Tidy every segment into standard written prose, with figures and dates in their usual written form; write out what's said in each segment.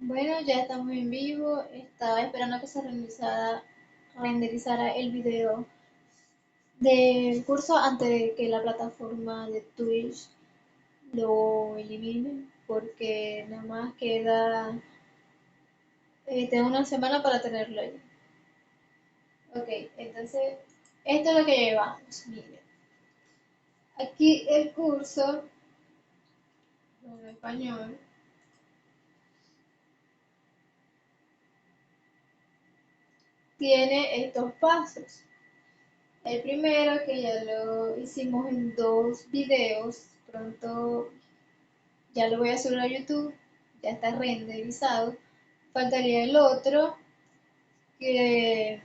Bueno, ya estamos en vivo. Estaba esperando que se renderizara el video del curso antes de que la plataforma de Twitch lo elimine, porque nada más queda, tengo una semana para tenerlo ahí. Ok, entonces, esto es lo que llevamos. Miren, aquí el curso en español tiene estos pasos. El primero, que ya lo hicimos en 2 videos, pronto ya lo voy a subir a YouTube, ya está renderizado. Faltaría el otro, que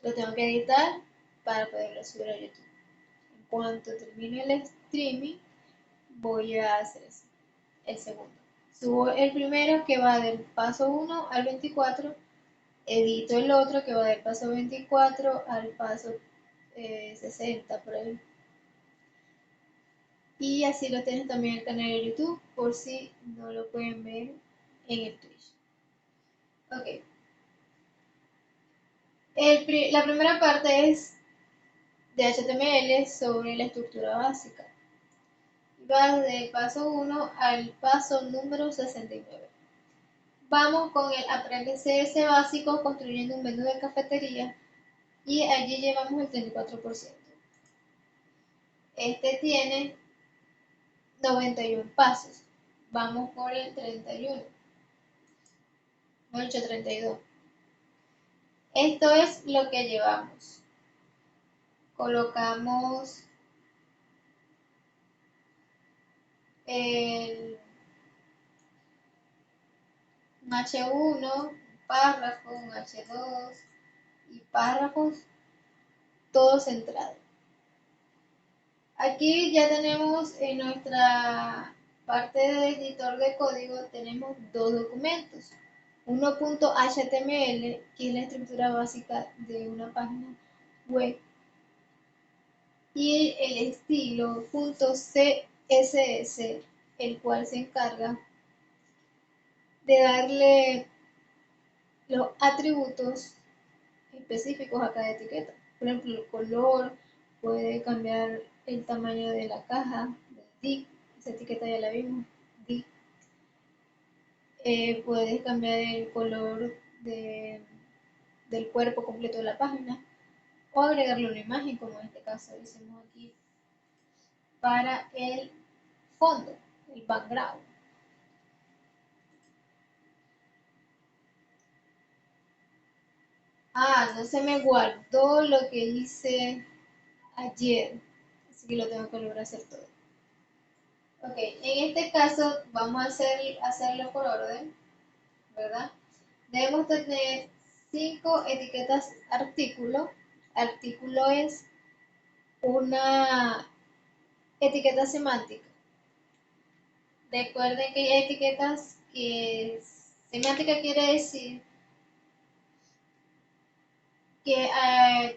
lo tengo que editar para poderlo subir a YouTube. En cuanto termine el streaming, voy a hacer eso, el segundo. Subo el primero, que va del paso 1 al 24, edito el otro, que va del paso 24 al paso 60 por ahí. Y así lo tienes también en el canal de YouTube, por si no lo pueden ver en el Twitch. Ok. La primera parte es de HTML sobre la estructura básica. Va del paso 1 al paso número 69. Vamos con el Aprende CS básico construyendo un menú de cafetería y allí llevamos el 34%. Este tiene 91 pasos. Vamos por el 31, no el 32. Esto es lo que llevamos. Colocamos el un H1, un párrafo, un H2 y párrafos, todo centrado. Aquí ya tenemos en nuestra parte de editor de código, tenemos 2 documentos. Uno.html, que es la estructura básica de una página web, y el estilo .css, el cual se encarga de darle los atributos específicos a cada etiqueta. Por ejemplo, el color, puede cambiar el tamaño de la caja, del div, esa etiqueta ya la vimos, div. Puedes cambiar el color del cuerpo completo de la página o agregarle una imagen, como en este caso hicimos aquí para el fondo, el background. No se me guardó lo que hice ayer, así que lo tengo que volver a hacer todo. Ok, en este caso vamos a hacerlo por orden, ¿verdad? Debemos tener 5 etiquetas artículo. Artículo es una etiqueta semántica. Recuerden que hay etiquetas que semántica quiere decir que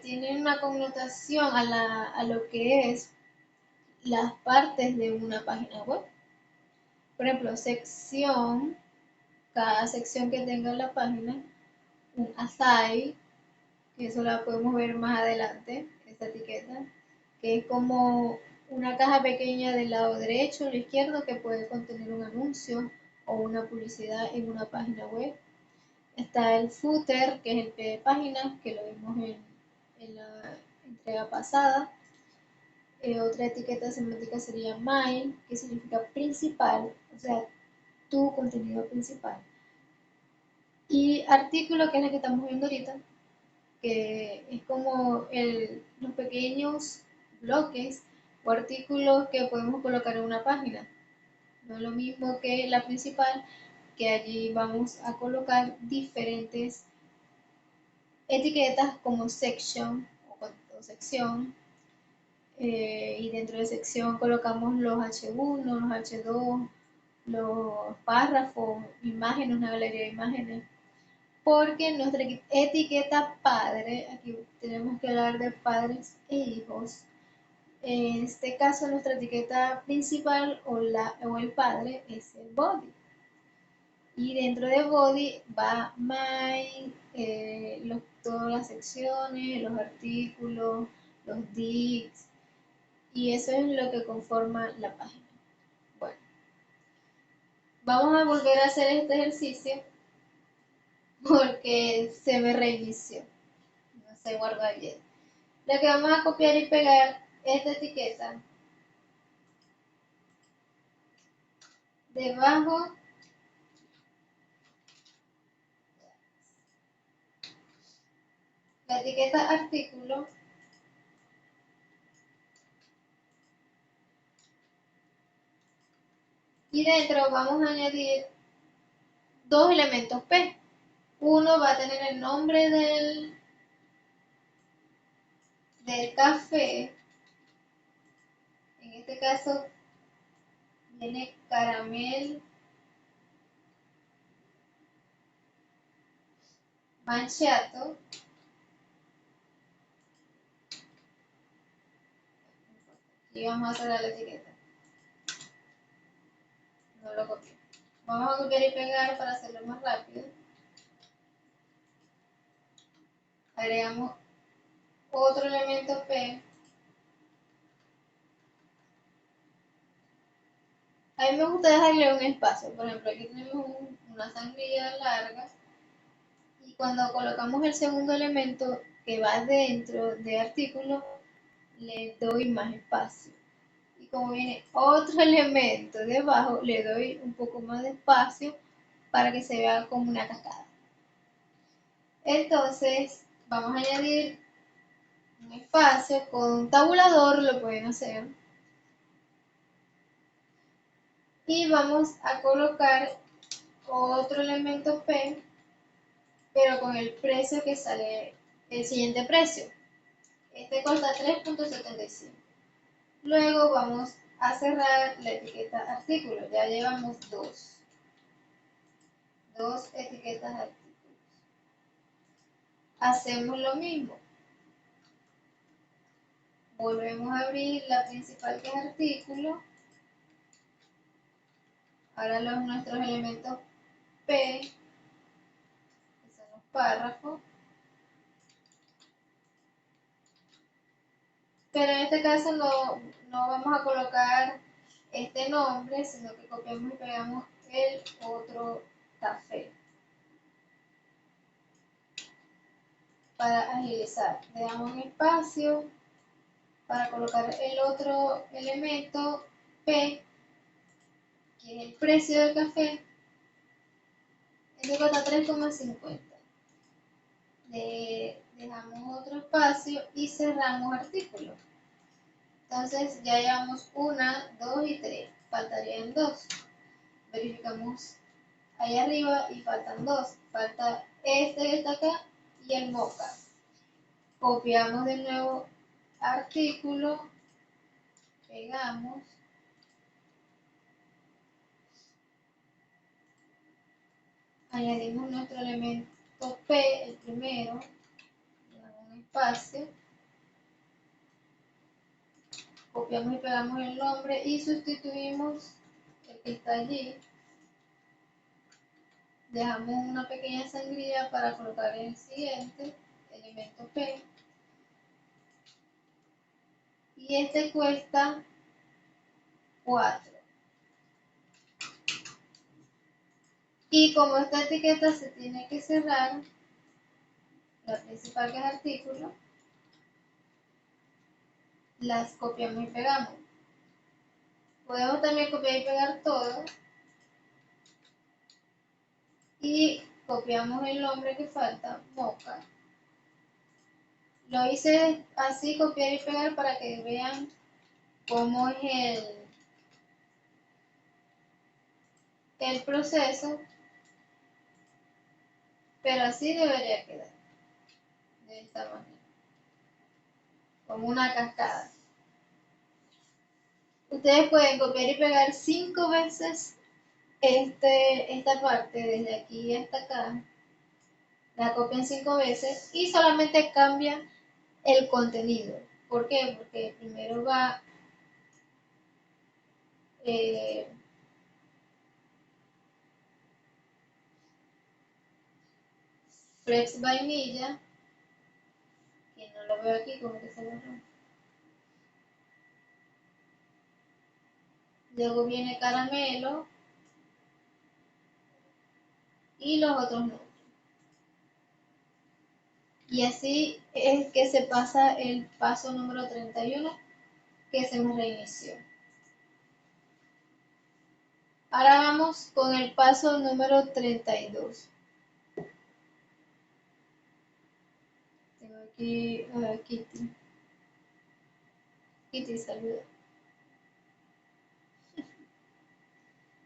tienen una connotación a lo que es las partes de una página web. Por ejemplo, sección, cada sección que tenga la página, un aside, que eso la podemos ver más adelante, esta etiqueta, que es como una caja pequeña del lado derecho o izquierdo que puede contener un anuncio o una publicidad en una página web. Está el footer, que es el pie de página, que lo vimos en la entrega pasada. Otra etiqueta semántica sería main, que significa principal, o sea, tu contenido principal. Y artículo, que es la que estamos viendo ahorita, que es como los pequeños bloques o artículos que podemos colocar en una página. No es lo mismo que la principal, que allí vamos a colocar diferentes etiquetas como section o sección, y dentro de sección colocamos los H1, los H2, los párrafos, imágenes, una galería de imágenes. Porque nuestra etiqueta padre, aquí tenemos que hablar de padres e hijos. En este caso, nuestra etiqueta principal o el padre es el body. Y dentro de body va my, todas las secciones, los artículos, los digs, y eso es lo que conforma la página. Bueno, vamos a volver a hacer este ejercicio porque se me reinició, no se guardó ayer. Lo que vamos a copiar y pegar esta etiqueta debajo la etiqueta artículo y dentro vamos a añadir dos elementos P. Uno va a tener el nombre del café, en este caso viene caramel macchiato, y vamos a cerrar la etiqueta, no lo copié. Vamos a copiar y pegar para hacerlo más rápido. Agregamos otro elemento P. A mí me gusta dejarle un espacio, por ejemplo aquí tenemos una sangría larga y cuando colocamos el segundo elemento que va dentro de artículo le doy más espacio. Y como viene otro elemento debajo, le doy un poco más de espacio para que se vea como una cascada. Entonces, vamos a añadir un espacio con un tabulador, lo pueden hacer. Y vamos a colocar otro elemento P, pero con el precio que sale, el siguiente precio. Este cuesta 3.75. Luego vamos a cerrar la etiqueta artículo. Ya llevamos dos etiquetas artículos. Hacemos lo mismo. Volvemos a abrir la principal que es artículo. Ahora nuestros elementos P, que son los párrafos. Pero en este caso no vamos a colocar este nombre, sino que copiamos y pegamos el otro café. Para agilizar, le damos un espacio para colocar el otro elemento P, que es el precio del café. Este cuesta 3.50. Dejamos otro espacio y cerramos artículo. Entonces ya llevamos 1, 2 y 3. Faltarían 2. Verificamos ahí arriba y faltan 2. Falta este que está acá y el mocha. Copiamos de nuevo artículo, pegamos. Añadimos nuestro elemento P, el primero, un espacio, copiamos y pegamos el nombre y sustituimos el que está allí. Dejamos una pequeña sangría para colocar el siguiente elemento P. Y este cuesta 4. Y como esta etiqueta se tiene que cerrar, la principal que es artículo, las copiamos y pegamos. Podemos también copiar y pegar todo. Y copiamos el nombre que falta, mocha. Lo hice así, copiar y pegar para que vean cómo es el proceso, pero así debería quedar, de esta manera, como una cascada. Ustedes pueden copiar y pegar 5 veces esta parte, desde aquí hasta acá, la copian 5 veces y solamente cambian el contenido. ¿Por qué? Porque primero va Fresh Vainilla, que no lo veo aquí, como que se borró. Luego viene Caramelo y los otros no. Y así es que se pasa el paso número 31, que se me reinició. Ahora vamos con el paso número 32. Tengo aquí a Kitty. Kitty, saluda.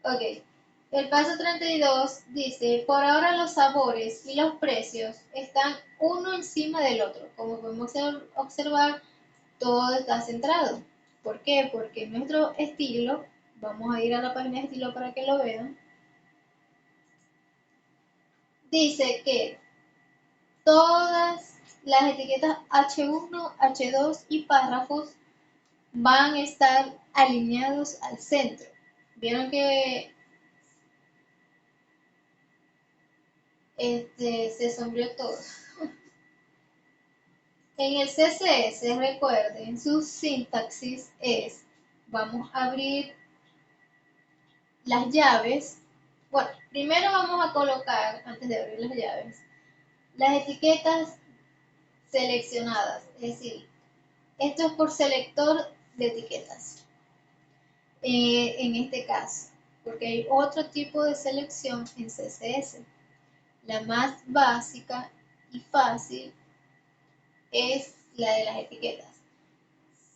Ok. El paso 32 dice, por ahora los sabores y los precios están uno encima del otro. Como podemos observar, todo está centrado. ¿Por qué? Porque nuestro estilo, vamos a ir a la página de estilo para que lo vean, dice que todas las etiquetas H1, H2 y párrafos van a estar alineados al centro. Vieron que se sombreó todo. En el CSS, recuerden, su sintaxis es, vamos a abrir las llaves. Bueno, primero vamos a colocar, antes de abrir las llaves, las etiquetas seleccionadas. Es decir, esto es por selector de etiquetas. En este caso, porque hay otro tipo de selección en CSS. La más básica y fácil es la de las etiquetas.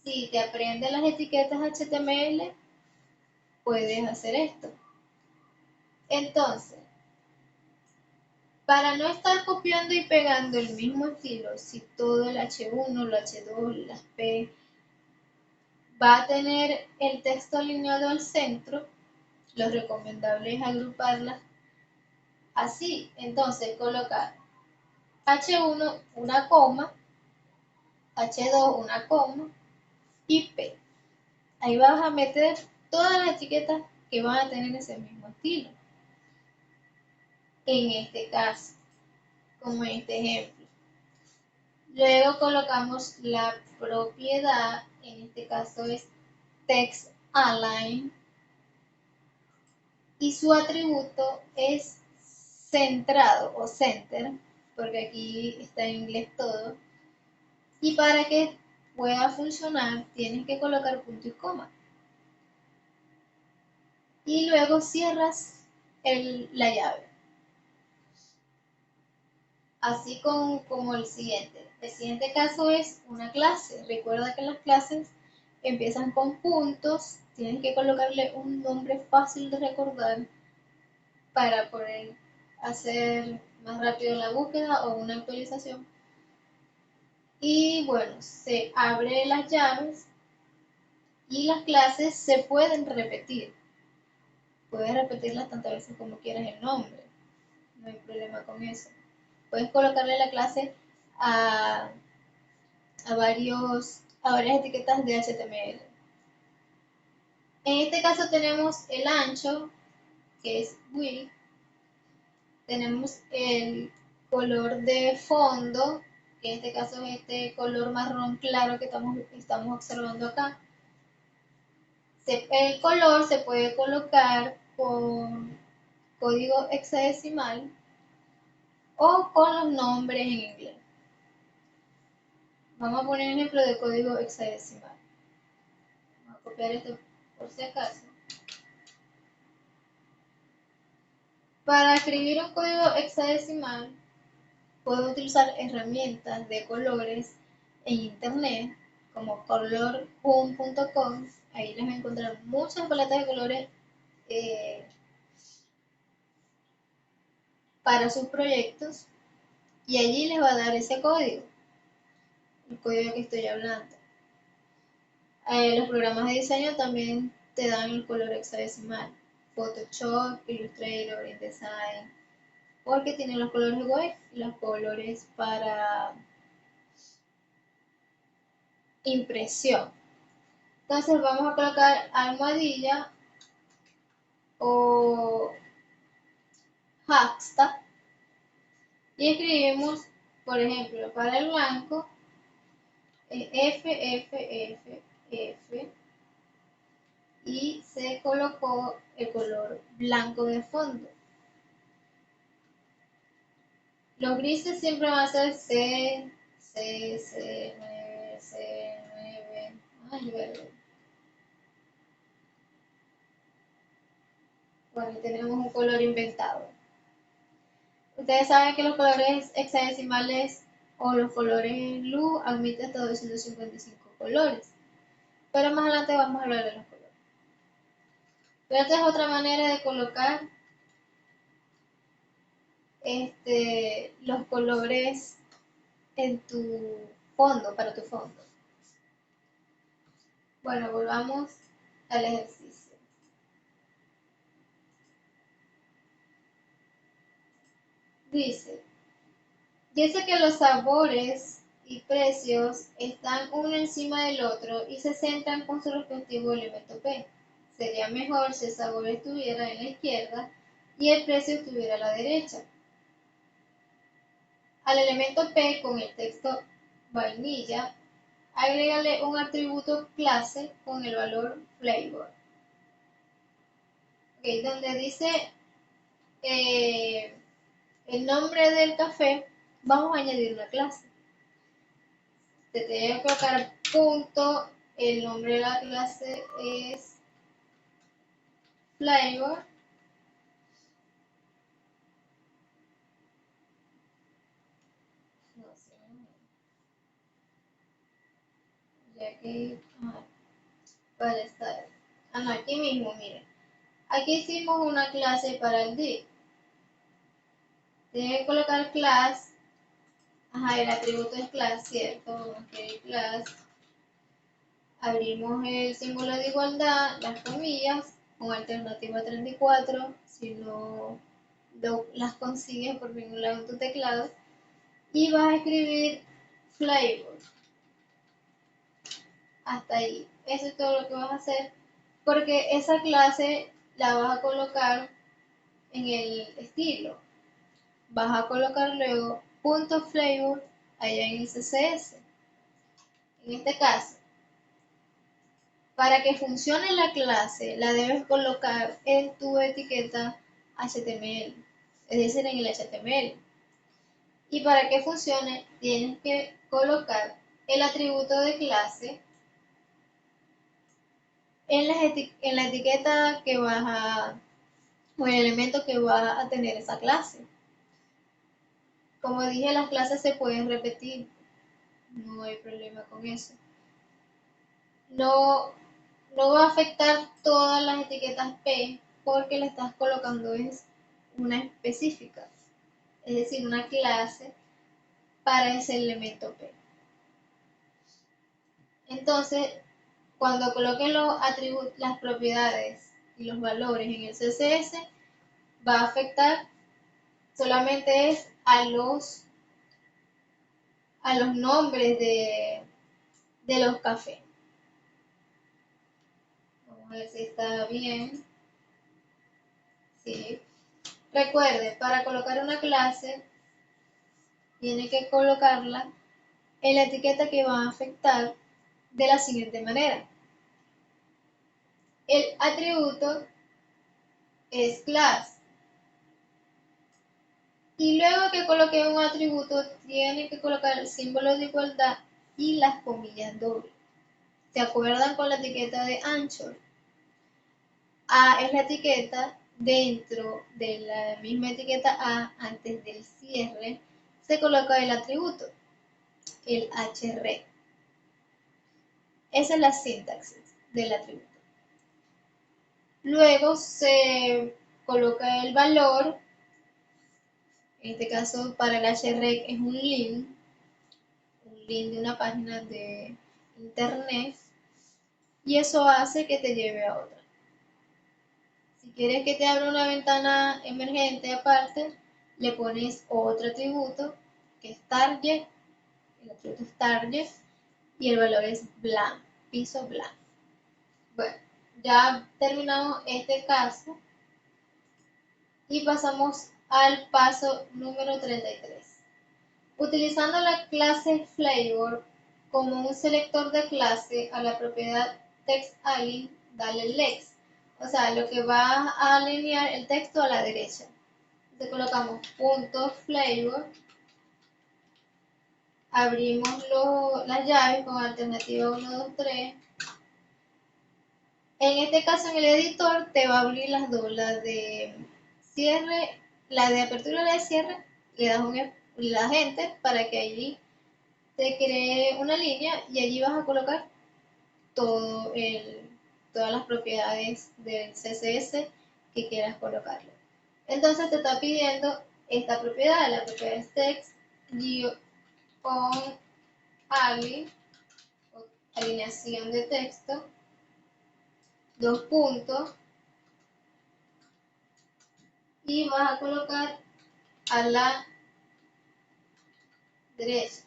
Si te aprendes las etiquetas HTML, puedes hacer esto. Entonces, para no estar copiando y pegando el mismo estilo, si todo el H1, el H2, las P, va a tener el texto alineado al centro, lo recomendable es agruparlas así. Entonces, colocar H1 una coma, H2 una coma y P. Ahí vas a meter todas las etiquetas que van a tener ese mismo estilo. En este caso, como en este ejemplo. Luego colocamos la propiedad, en este caso es text align, y su atributo es centrado o center, porque aquí está en inglés todo. Y para que pueda funcionar, tienes que colocar punto y coma. Y luego cierras la llave. Así como el siguiente. El siguiente caso es una clase. Recuerda que las clases empiezan con puntos. Tienes que colocarle un nombre fácil de recordar para poder hacer más rápido la búsqueda o una actualización. Y bueno, se abren las llaves y las clases se pueden repetir. Puedes repetirlas tantas veces como quieras el nombre. No hay problema con eso. Puedes colocarle la clase a varias etiquetas de HTML. En este caso tenemos el ancho, que es width. Tenemos el color de fondo, que en este caso es este color marrón claro que estamos observando acá. El color se puede colocar con código hexadecimal o con los nombres en inglés. Vamos a poner un ejemplo de código hexadecimal. Vamos a copiar esto por si acaso. Para escribir un código hexadecimal, puedo utilizar herramientas de colores en internet, como colorhum.com. Ahí les voy a encontrar muchas paletas de colores para sus proyectos y allí les va a dar ese código, el código que estoy hablando. Los programas de diseño también te dan el color hexadecimal. Photoshop, Illustrator, InDesign, porque tienen los colores web y los colores para impresión. Entonces vamos a colocar almohadilla o hashtag Y escribimos, por ejemplo, para el blanco, F, F, F, F, y se colocó el color blanco de fondo. Los grises siempre van a ser C, C, C9, C9, ay, verde. Bueno, tenemos un color inventado. Ustedes saben que los colores hexadecimales o los colores en luz admiten hasta 255 colores. Pero más adelante vamos a hablar de los colores. Pero esta es otra manera de colocar los colores en tu fondo, para tu fondo. Bueno, volvamos al ejercicio. Dice que los sabores y precios están uno encima del otro y se centran con su respectivo elemento P. Sería mejor si el sabor estuviera en la izquierda y el precio estuviera a la derecha. Al elemento P con el texto vainilla, agrégale un atributo clase con el valor flavor. Okay, donde dice el nombre del café, vamos a añadir una clase. Te tengo que colocar punto, el nombre de la clase es flavor. No sé, ya que para estar. No, aquí mismo, miren. Aquí hicimos una clase para el div. Tiene que colocar class. El atributo es class, ¿cierto? Ok, class. Abrimos el símbolo de igualdad, las comillas, con alternativa 34, si no las consigues por ningún lado en tu teclado, y vas a escribir flavor. Hasta ahí. Eso es todo lo que vas a hacer, porque esa clase la vas a colocar en el estilo. Vas a colocar luego punto .flavor allá en el CSS. En este caso, para que funcione la clase, la debes colocar en tu etiqueta HTML, es decir, en el HTML. Y para que funcione, tienes que colocar el atributo de clase en la etiqueta que vas a, o el elemento que va a tener esa clase. Como dije, las clases se pueden repetir, no hay problema con eso. No va a afectar todas las etiquetas P porque le estás colocando es una específica, es decir, una clase para ese elemento P. Entonces, cuando coloquen los atributos, las propiedades y los valores en el CSS, va a afectar solamente es a los nombres de los cafés. Vamos a ver si está bien. Sí. Recuerde, para colocar una clase, tiene que colocarla en la etiqueta que va a afectar de la siguiente manera. El atributo es class. Y luego que coloque un atributo, tiene que colocar el símbolo de igualdad y las comillas dobles. ¿Se acuerdan con la etiqueta de Anchor? A es la etiqueta, dentro de la misma etiqueta A, antes del cierre, se coloca el atributo, el href. Esa es la sintaxis del atributo. Luego se coloca el valor, en este caso para el href es un link de una página de internet, y eso hace que te lleve a otra. Si quieres que te abra una ventana emergente aparte, le pones otro atributo que es target, el atributo es target y el valor es blanco, piso blanco. Bueno, ya terminamos este caso y pasamos al paso número 33. Utilizando la clase Flavor como un selector de clase a la propiedad TextAlign, dale Lex. O sea, lo que va a alinear el texto a la derecha. Entonces colocamos punto Flavor, abrimos las llaves con alternativa 1, 2, 3. En este caso, en el editor te va a abrir las dos, la de cierre, la de apertura y la de cierre. Le das enter para que allí te cree una línea y allí vas a colocar todas las propiedades del CSS que quieras colocarle. Entonces te está pidiendo esta propiedad, la propiedad es text on alineación de texto, dos puntos, y vas a colocar a la derecha.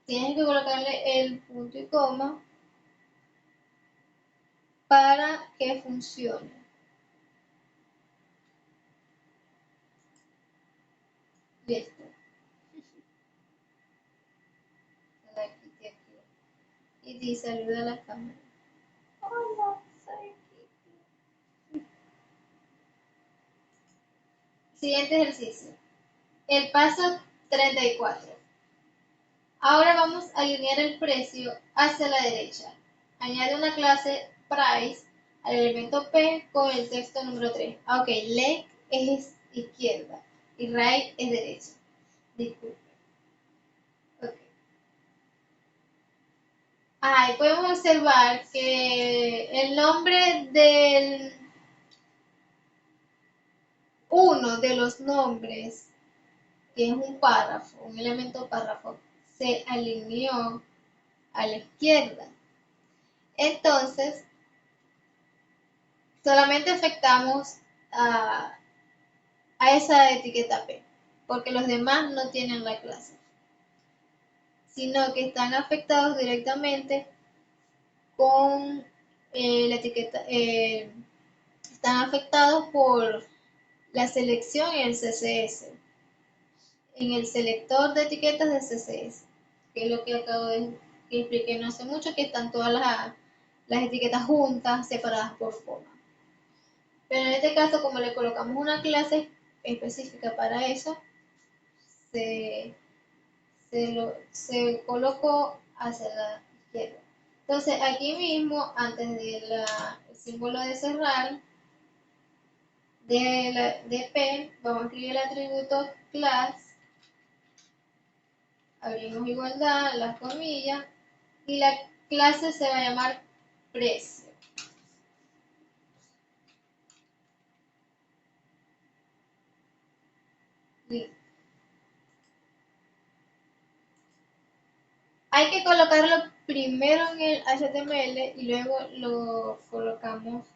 Tienes que colocarle el punto y coma para que funcione. Listo. La quité aquí. Y di saluda a la cámara. Hola, soy Kitty. Siguiente ejercicio. El paso 34. Ahora vamos a alinear el precio hacia la derecha. Añade una clase price al elemento P con el texto número 3. Ok, left es izquierda y right es derecha. Disculpe. Okay. Ahí podemos observar que el nombre del uno de los nombres, que es un párrafo, un elemento párrafo, se alineó a la izquierda. Entonces, solamente afectamos a esa etiqueta P, porque los demás no tienen la clase, sino que están afectados directamente con la etiqueta, están afectados por la selección en el CSS, en el selector de etiquetas de CSS, que es lo que acabo de que expliqué no hace mucho, que están todas las etiquetas juntas, separadas por coma. Pero en este caso, como le colocamos una clase específica para eso, se colocó hacia la izquierda. Entonces, aquí mismo, antes del símbolo de cerrar, de P, vamos a escribir el atributo class, abrimos igualdad, las comillas, y la clase se va a llamar precio. Listo. Hay que colocarlo primero en el HTML y luego lo colocamos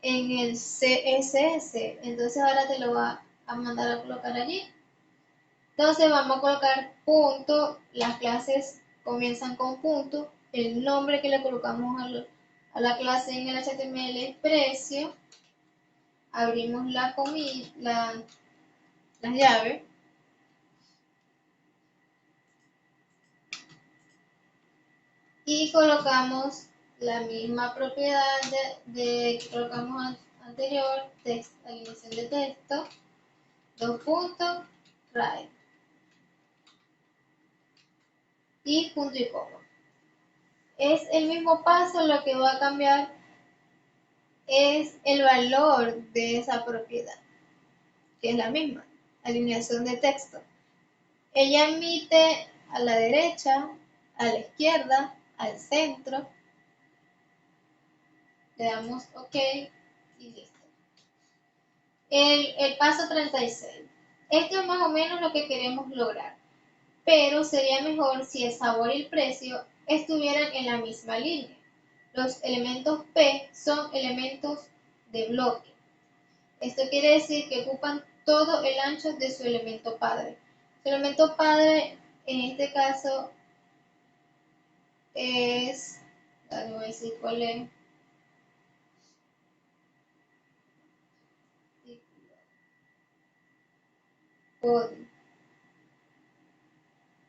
en el CSS. Entonces ahora te lo va a mandar a colocar allí. Entonces vamos a colocar punto, las clases comienzan con punto, el nombre que le colocamos a la clase en el HTML es precio, abrimos las llaves, y colocamos la misma propiedad que colocamos anterior, alineación de texto, dos puntos, right, y punto y coma. Es el mismo paso, lo que va a cambiar es el valor de esa propiedad, que es la misma, alineación de texto. Ella emite a la derecha, a la izquierda, al centro. Le damos OK y listo. El paso 36. Esto es más o menos lo que queremos lograr, pero sería mejor si el sabor y el precio estuvieran en la misma línea. Los elementos P son elementos de bloque. Esto quiere decir que ocupan todo el ancho de su elemento padre. Su elemento padre en este caso es, voy a decir cuál es, body.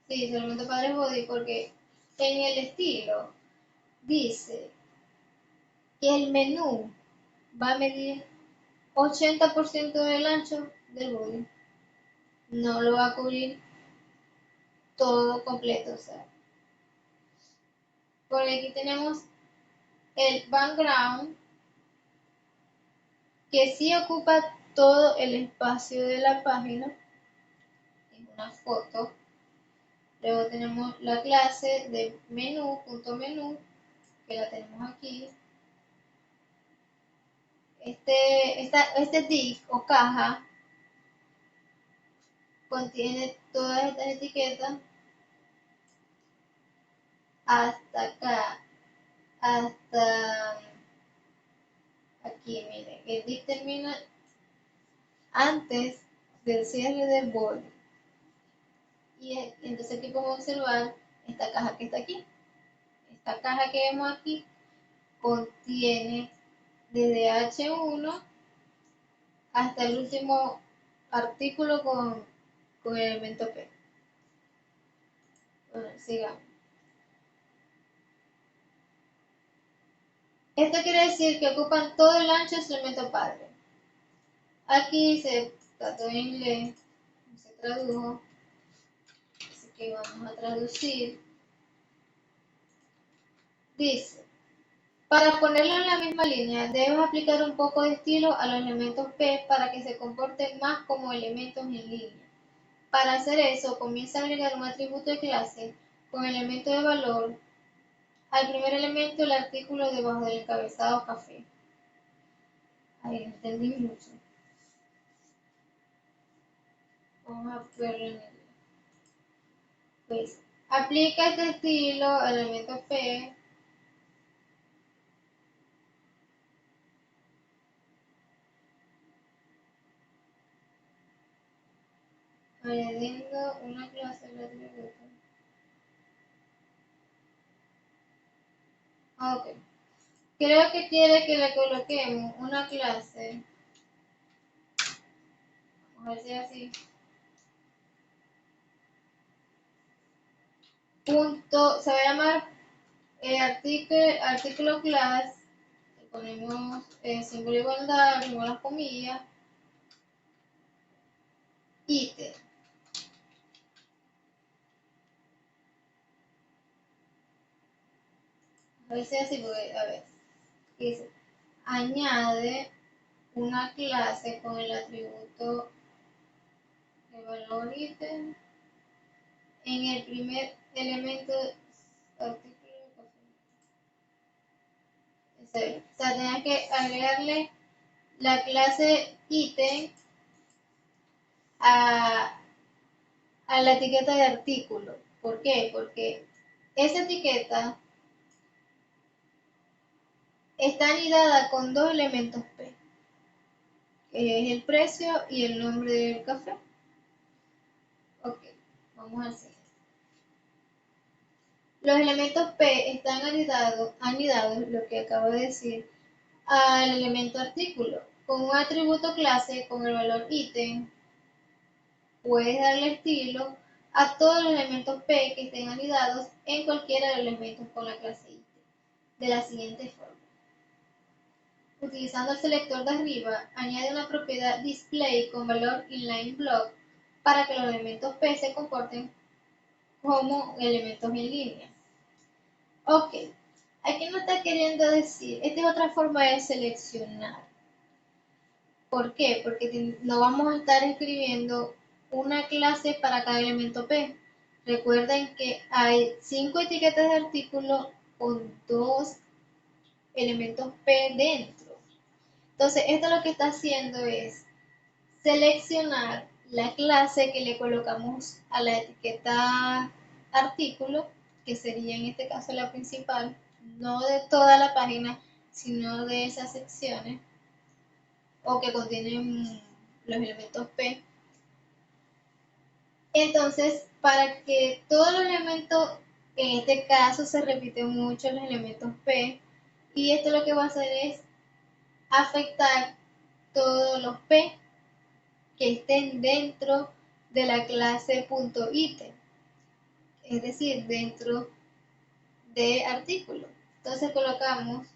Sí, su elemento padre es body porque en el estilo dice que el menú va a medir 80% del ancho del body. No lo va a cubrir todo completo, o sea. Por aquí tenemos el background que sí ocupa todo el espacio de la página, es una foto. Luego tenemos la clase de menú, punto menú, que la tenemos aquí. Este div o caja contiene todas estas etiquetas hasta acá, hasta aquí, miren, el div termina antes del cierre del body. Y entonces aquí podemos observar esta caja que está aquí. Esta caja que vemos aquí contiene desde H1 hasta el último artículo con el elemento P. Bueno, sigamos. Esto quiere decir que ocupan todo el ancho de su elemento padre. Aquí se trató en inglés, se tradujo, así que vamos a traducir. Dice, para ponerlo en la misma línea, debes aplicar un poco de estilo a los elementos P para que se comporten más como elementos en línea. Para hacer eso, comienza a agregar un atributo de clase con elemento de valor al primer elemento del artículo debajo del encabezado café. Ahí entendí mucho. Vamos a verlo en el. Pues aplica este estilo al elemento P. Añadiendo una clase de atributo. Ok. Creo que quiere que le coloquemos una clase. Vamos a ver si es así. Punto, se va a llamar artículo class. Le ponemos símbolo de igualdad, abrimos las comillas. Ítem. A ver si es así, porque, a ver. Dice, añade una clase con el atributo de valor ítem en el primer elemento artículo. O sea, tenía que agregarle la clase ítem a la etiqueta de artículo. ¿Por qué? Porque esa etiqueta está anidada con dos elementos P, que es el precio y el nombre del café. Ok, vamos al siguiente. Los elementos P están anidados, lo que acabo de decir, al elemento artículo. Con un atributo clase con el valor ítem, puedes darle estilo a todos los elementos P que estén anidados en cualquiera de los elementos con la clase ítem, de la siguiente forma. Utilizando el selector de arriba, añade una propiedad display con valor inline-block para que los elementos P se comporten como elementos en línea. Ok, aquí no está queriendo decir, esta es otra forma de seleccionar. ¿Por qué? Porque no vamos a estar escribiendo una clase para cada elemento P. Recuerden que hay 5 etiquetas de artículo con 2 elementos P dentro. Entonces, esto lo que está haciendo es seleccionar la clase que le colocamos a la etiqueta artículo, que sería en este caso la principal, no de toda la página, sino de esas secciones, o que contienen los elementos P. Entonces, para que todos los elementos, en este caso se repiten mucho los elementos P, y esto lo que va a hacer es afectar todos los P que estén dentro de la clase .item, es decir, dentro de artículo. Entonces colocamos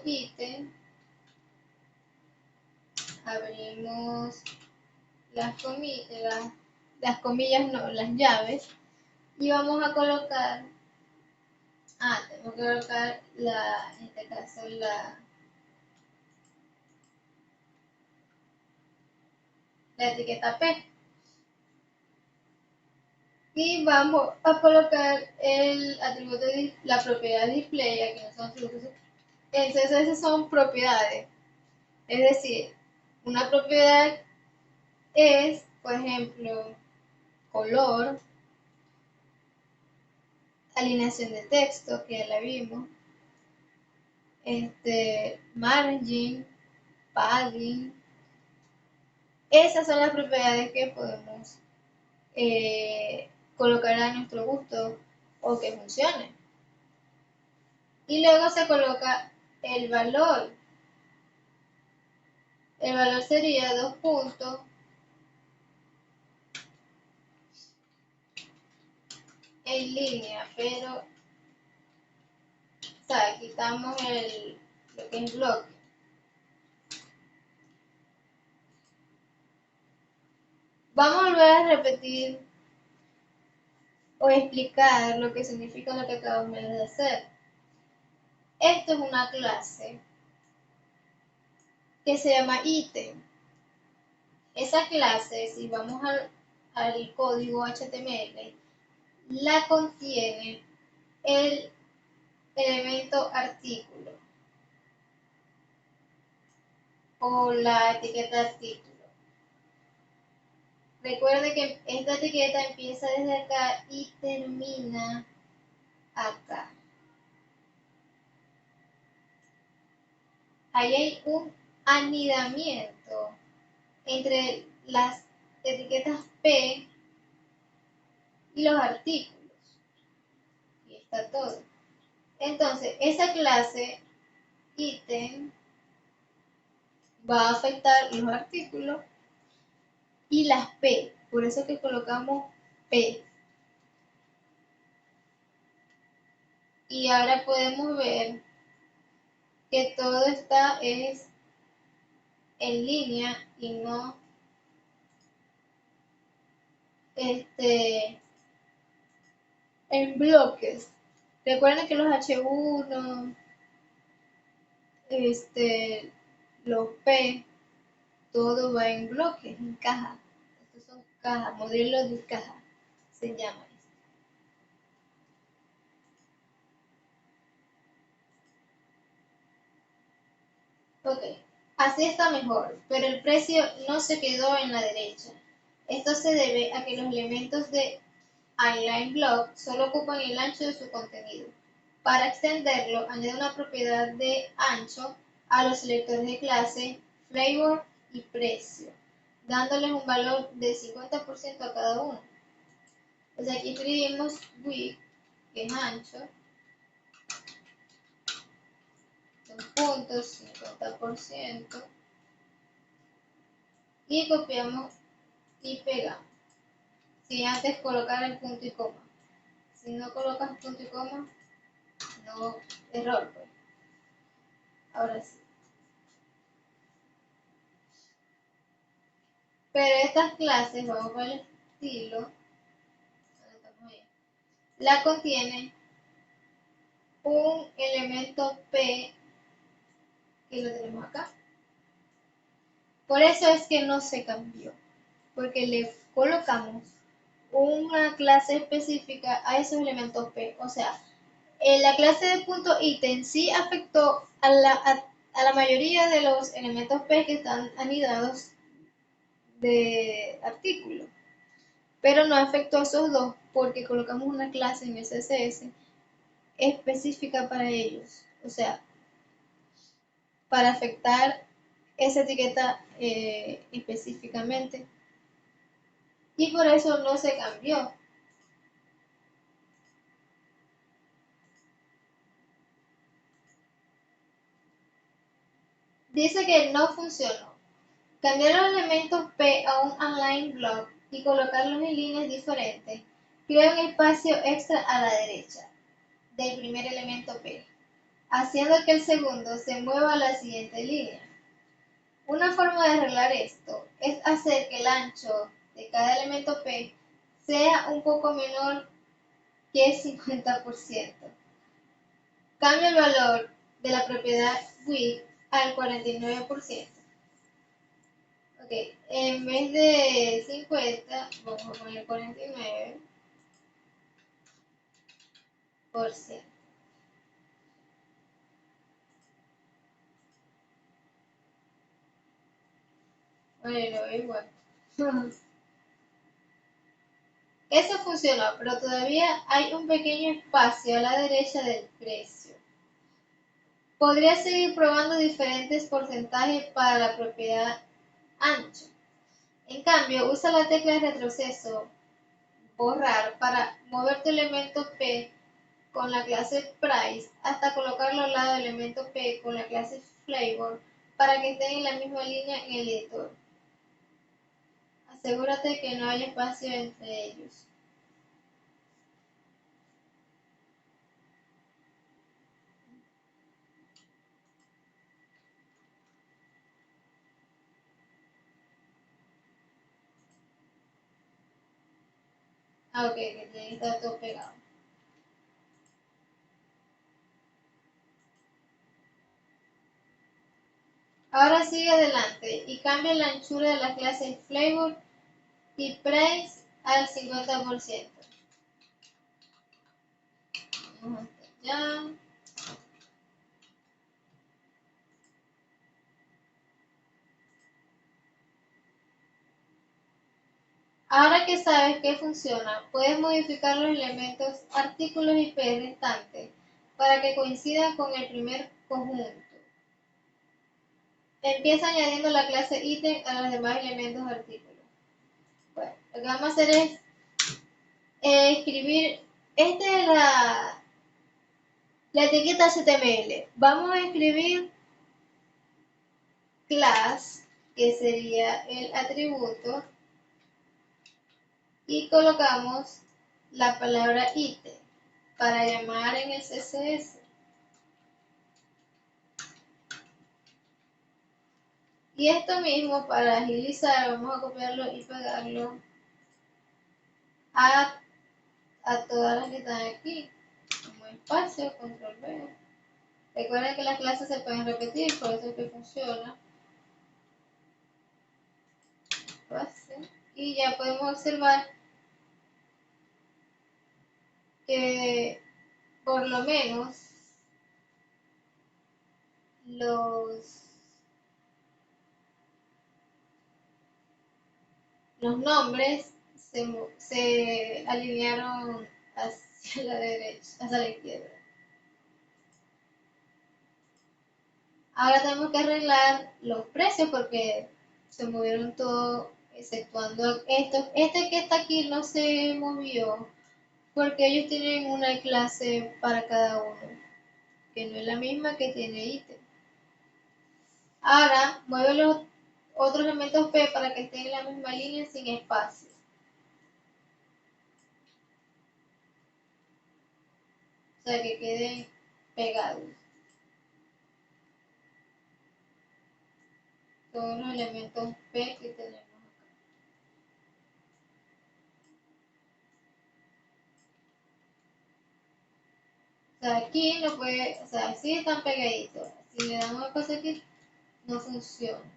.item, abrimos las comillas, no, las llaves, y vamos a colocar, tengo que colocar en este caso la etiqueta P. Y vamos a colocar el atributo de la propiedad display, aquí no son atributos. Entonces esas son propiedades. Es decir, una propiedad es, por ejemplo, color, alineación de texto, que ya la vimos, margin, padding. Esas son las propiedades que podemos colocar a nuestro gusto o que funcione. Y luego se coloca el valor. El valor sería 2 puntos en línea, pero quitamos lo que es bloque. Vamos a volver a repetir o explicar lo que significa lo que acabamos de hacer. Esto es una clase que se llama ítem. Esa clase, si vamos al código HTML, la contiene el elemento artículo o la etiqueta artículo. Recuerde que esta etiqueta empieza desde acá y termina acá. Ahí hay un anidamiento entre las etiquetas P y los artículos. Y está todo. Entonces, esa clase ítem va a afectar los artículos y las P. Por eso que colocamos P. Y ahora podemos ver que todo está en línea y no en bloques. Recuerden que los H1, los P, todo va en bloques, en caja. Estos son cajas, modelos de caja, se llama. Ok, así está mejor, pero el precio no se quedó en la derecha. Esto se debe a que los elementos de inline block solo ocupan el ancho de su contenido. Para extenderlo, añade una propiedad de ancho a los selectores de clase, flavor y precio, dándoles un valor de 50% a cada uno. Entonces aquí escribimos width, que es ancho, 50%, y copiamos y pegamos. Si antes colocar el punto y coma. Si no colocas punto y coma, no, error pues. Ahora sí. Pero estas clases, vamos para el estilo, la contiene un elemento P que lo tenemos acá. Por eso es que no se cambió, porque le colocamos una clase específica a esos elementos P. O sea, la clase de punto ítem sí afectó a la mayoría de los elementos P que están anidados de artículo, pero no afectó a esos dos porque colocamos una clase en el CSS específica para ellos, o sea, para afectar esa etiqueta específicamente, y por eso no se cambió. Dice que no funcionó. Cambiar los elementos P a un align block y colocarlos en líneas diferentes crea un espacio extra a la derecha del primer elemento P, haciendo que el segundo se mueva a la siguiente línea. Una forma de arreglar esto es hacer que el ancho de cada elemento P sea un poco menor que el 50%. Cambia el valor de la propiedad width al 49%. Ok, en vez de 50, vamos a poner 49%. Bueno, igual. Eso funcionó, pero todavía hay un pequeño espacio a la derecha del precio. Podría seguir probando diferentes porcentajes para la propiedad ancho. En cambio, usa la tecla de retroceso, borrar, para mover tu elemento P con la clase Price hasta colocarlo al lado del elemento P con la clase Flavor para que estén en la misma línea en el editor. Asegúrate que no haya espacio entre ellos. Ok, que tiene que estar todo pegado. Ahora sigue adelante y cambia la anchura de las clases Flavor y Price al 50%. Vamos hasta allá. Ahora que sabes que funciona, puedes modificar los elementos artículos y P restantes para que coincidan con el primer conjunto. Empieza añadiendo la clase ítem a los demás elementos artículos. Bueno, lo que vamos a hacer es escribir, esta es la etiqueta HTML. Vamos a escribir class, que sería el atributo, y colocamos la palabra ítem para llamar en el CSS. Y esto mismo, para agilizar, vamos a copiarlo y pegarlo a, todas las que están aquí. Como espacio, control V. Recuerden que las clases se pueden repetir, por eso es que funciona. Y ya podemos observar que por lo menos los nombres se alinearon hacia la derecha, hacia la izquierda. Ahora tenemos que arreglar los precios porque se movieron todos, exceptuando esto. Este que está aquí no se movió porque ellos tienen una clase para cada uno, que no es la misma que tiene ítem. Ahora mueve los otros elementos P para que estén en la misma línea sin espacio. O sea, que queden pegados. Todos los elementos P que tenemos acá. O sea, aquí no puede, o sea, sí están pegaditos. Si le damos una cosa aquí, no funciona.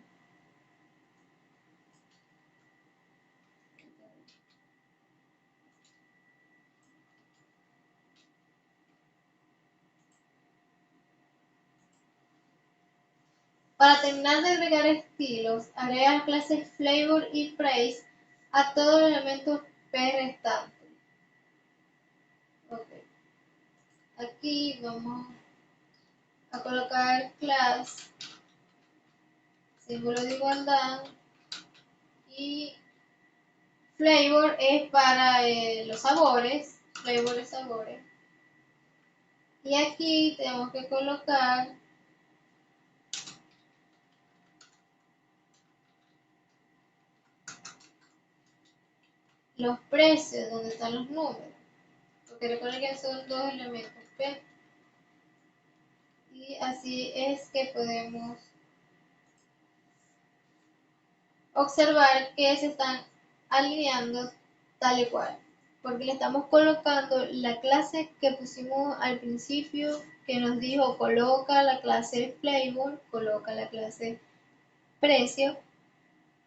Para terminar de agregar estilos, agrega las clases Flavor y Price a todos los elementos P restantes. Okay. Aquí vamos a colocar class, símbolo de igualdad, y Flavor es para los sabores, flavor de sabores. Y aquí tenemos que colocar los precios, donde están los números. Porque recuerden que son dos elementos P. Y así es que podemos observar que se están alineando tal y cual. Porque le estamos colocando la clase que pusimos al principio, que nos dijo coloca la clase flavor, coloca la clase precio,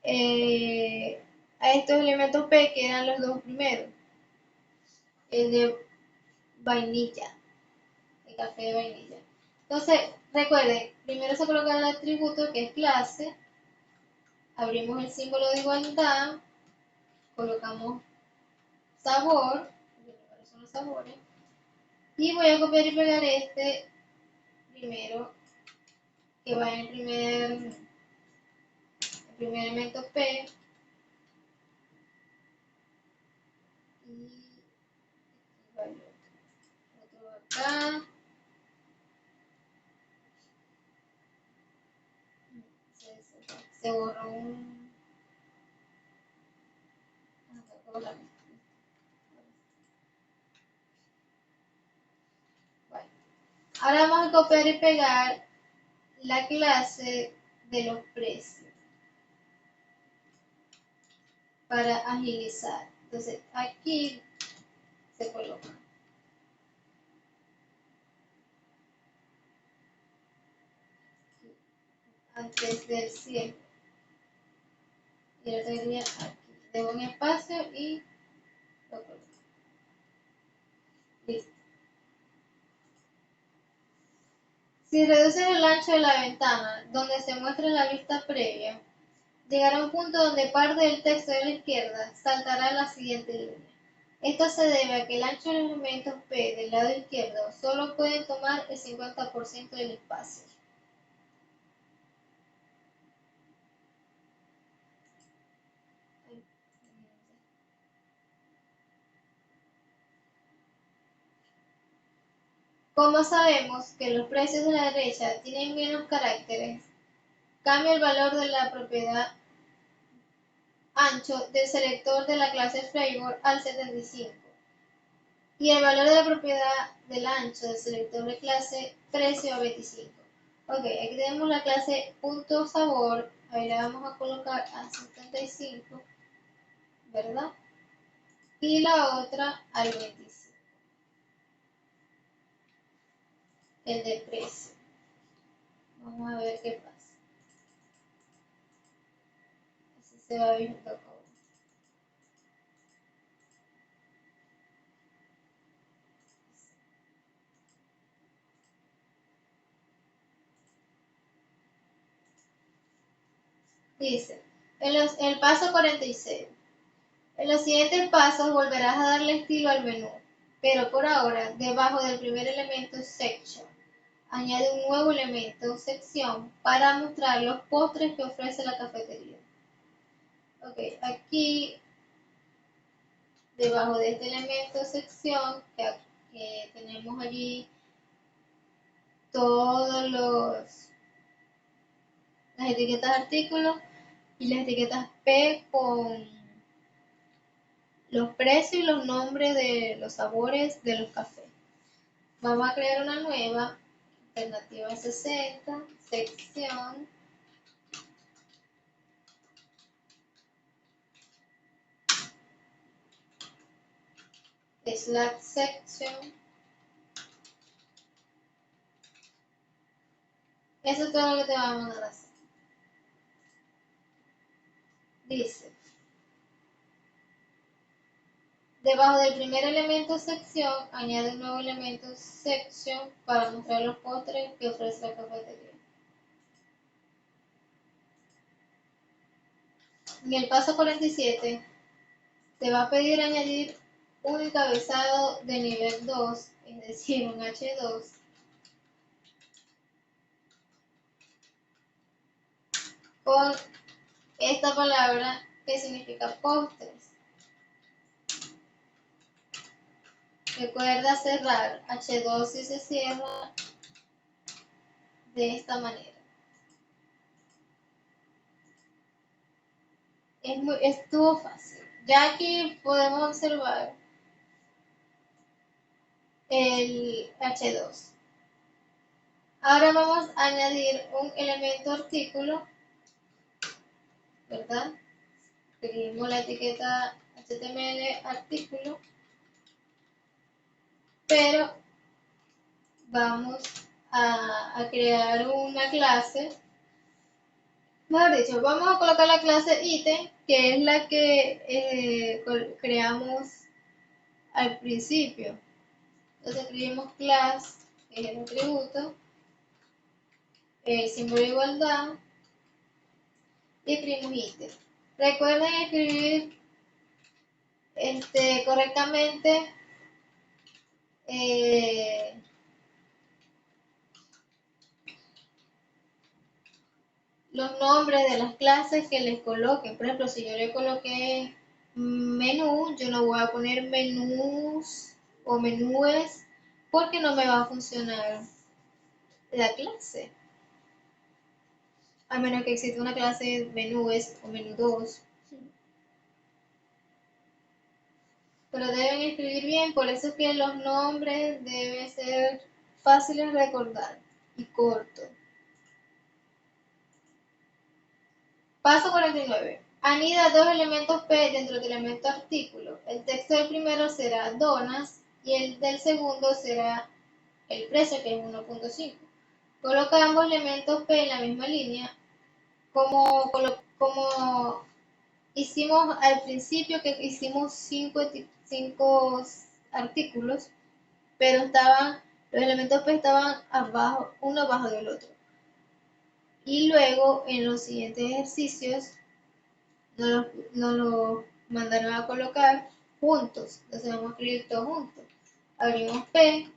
a estos elementos P que eran los dos primeros, el de vainilla, el café de vainilla. Entonces, recuerden, primero se coloca el atributo que es clase, abrimos el símbolo de igualdad, colocamos sabor, primero son los sabores, y voy a copiar y pegar este primero que va en el primer elemento P, y va el otro acá, se borró un... Bueno, ahora vamos a copiar y pegar la clase de los precios para agilizar. Entonces aquí se coloca antes del 100 y ahora sería aquí. Dejo un espacio y lo coloco. Listo. Si reduces el ancho de la ventana donde se muestra la vista previa, llegará a un punto donde parte del texto de la izquierda saltará a la siguiente línea. Esto se debe a que el ancho de los elementos P del lado izquierdo solo pueden tomar el 50% del espacio. Como sabemos que los precios de la derecha tienen menos caracteres, cambio el valor de la propiedad ancho del selector de la clase flavor al 75 y el valor de la propiedad del ancho del selector de clase precio a 25. Ok, aquí tenemos la clase punto sabor, ahí la vamos a colocar a 75, ¿verdad? Y la otra al 25, el de precio. Vamos a ver qué pasa. Así se va viendo todo. Dice, el paso 46. En los siguientes pasos volverás a darle estilo al menú, pero por ahora, debajo del primer elemento Section, añade un nuevo elemento Sección para mostrar los postres que ofrece la cafetería. Ok, aquí, debajo de este elemento Sección, que tenemos allí todos las etiquetas de artículos y las etiquetas P con los precios y los nombres de los sabores de los cafés. Vamos a crear una nueva, alternativa 60, sección, slash section. Eso es todo lo que te vamos a mandar a hacer. Dice, debajo del primer elemento sección, añade un nuevo elemento section para mostrar los postres que ofrece la cafetería. En el paso 47, te va a pedir añadir un encabezado de nivel 2, es decir, un H2, con esta palabra que significa postres. Recuerda cerrar H2 y se cierra de esta manera. Estuvo fácil. Ya aquí podemos observar el H2. Ahora vamos a añadir un elemento artículo, ¿verdad? Escribimos la etiqueta HTML artículo, pero vamos a crear una clase. Mejor dicho, vamos a colocar la clase ítem, que es la que creamos al principio. Entonces escribimos class, que es el atributo, el símbolo de igualdad, y escribimos ítem. Recuerden escribir correctamente los nombres de las clases que les coloquen. Por ejemplo, si yo le coloqué menú, yo no voy a poner menús o menúes porque no me va a funcionar la clase. A menos que exista una clase menúes o menú 2. Pero deben escribir bien, por eso es que los nombres deben ser fáciles de recordar y cortos. Paso 49. Anida dos elementos P dentro del elemento artículo. El texto del primero será donas y el del segundo será el precio, que es 1.5. Coloca ambos elementos P en la misma línea, como hicimos al principio, que hicimos 5 artículos, pero los elementos P estaban abajo, uno abajo del otro. Y luego en los siguientes ejercicios nos lo mandaron a colocar juntos. Entonces vamos a escribir todo juntos. Abrimos P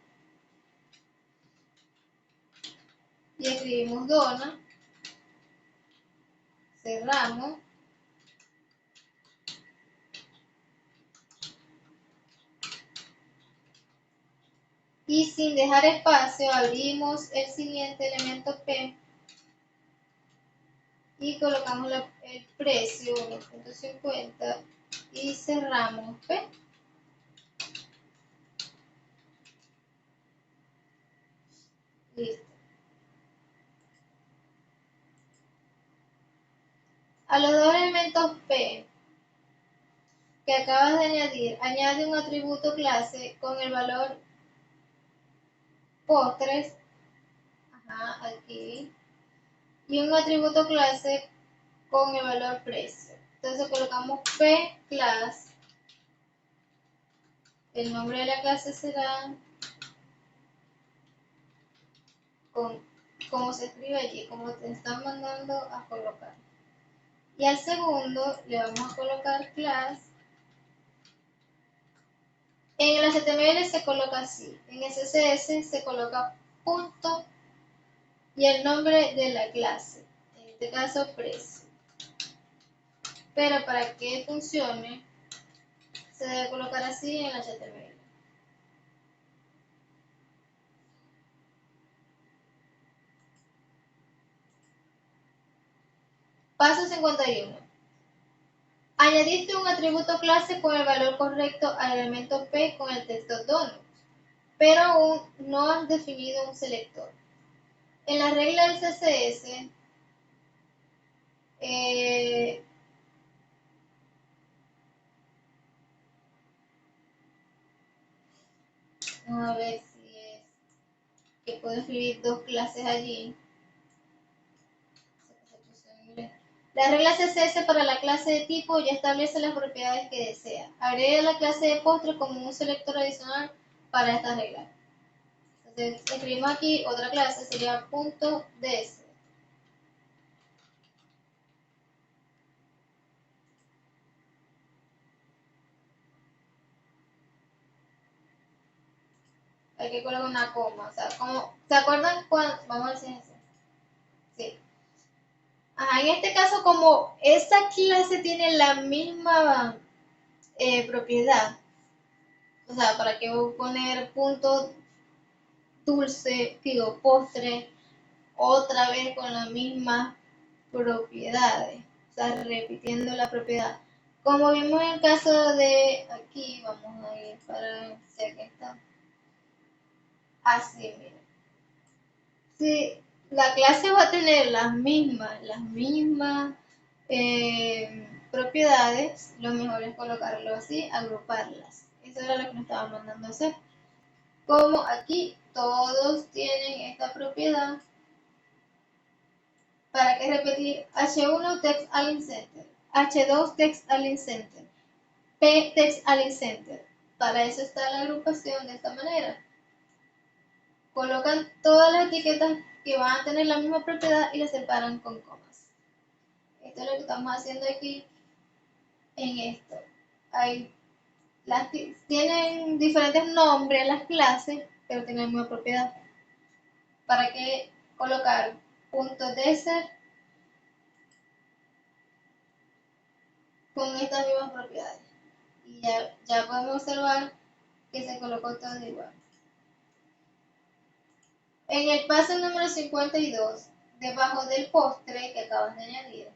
y escribimos dona. Cerramos. Y sin dejar espacio abrimos el siguiente elemento P y colocamos el precio 1.50 y cerramos P. Listo. A los dos elementos P que acabas de añadir, añade un atributo clase con el valor postres, aquí, y un atributo clase con el valor precio. Entonces colocamos P class, el nombre de la clase será como se escribe allí, como te están mandando a colocar. Y al segundo le vamos a colocar class. En el HTML se coloca así, en CSS se coloca punto y el nombre de la clase, en este caso precio. Pero para que funcione, se debe colocar así en el HTML. Paso 51. Añadiste un atributo clase con el valor correcto al elemento P con el texto donut, pero aún no has definido un selector. En la regla del CSS, vamos a ver si es que puedo escribir dos clases allí. La regla CSS para la clase de tipo ya establece las propiedades que desea. Agrega la clase de postre como un selector adicional para esta regla. Entonces escribimos aquí otra clase, sería .ds. Hay que colocar una coma, o sea, ¿se acuerdan cuando? Vamos a decir eso. Sí. Ajá, en este caso, como esta clase tiene la misma propiedad, o sea, ¿para qué voy a poner punto dulce, digo, postre, otra vez con las mismas propiedades? O sea, repitiendo la propiedad. Como vimos en el caso de aquí, vamos a ir para si aquí está. Así, miren. Si la clase va a tener las mismas propiedades, lo mejor es colocarlo así, agruparlas. Eso era lo que nos estaban mandando a hacer. Como aquí todos tienen esta propiedad, ¿para qué repetir? H1 Text Align Center, H2 Text Align Center, P Text Align Center. Para eso está la agrupación de esta manera. Colocan todas las etiquetas que van a tener la misma propiedad y las separan con comas. Esto es lo que estamos haciendo aquí en esto. Tienen diferentes nombres las clases, pero tienen la misma propiedad. ¿Para qué colocar .desert con estas mismas propiedades? Y ya podemos observar que se colocó todo igual. En el paso número 52, debajo del postre que acabas de añadir,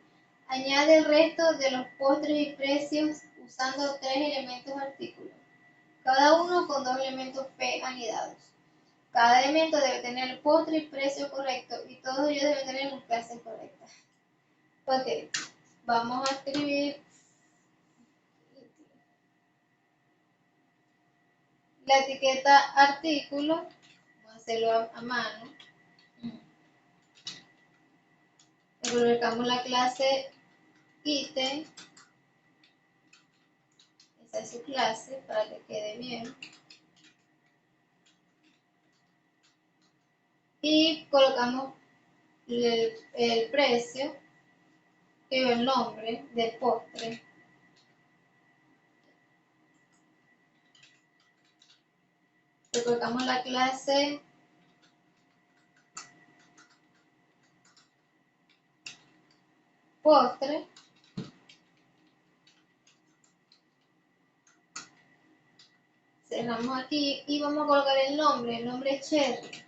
añade el resto de los postres y precios usando 3 elementos artículos, cada uno con 2 elementos P anidados. Cada elemento debe tener el postre y precio correcto y todos ellos deben tener las clases correctas. Ok, vamos a escribir la etiqueta artículo, vamos a hacerlo a mano. Colocamos la clase ítem, esa es su clase para que quede bien. Y colocamos el precio, que es el nombre del postre. Le colocamos la clase postre. Cerramos aquí y vamos a colocar el nombre es Cherry.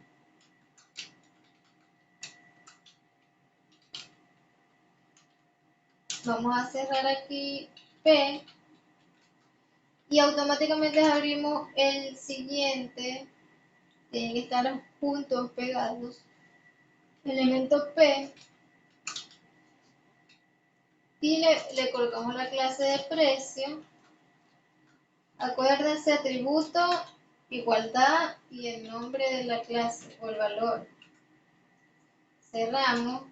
Vamos a cerrar aquí P y automáticamente abrimos el siguiente. Tienen que estar juntos, pegados. Elemento P y le colocamos la clase de precio. Acuérdense, atributo, igualdad y el nombre de la clase o el valor. Cerramos,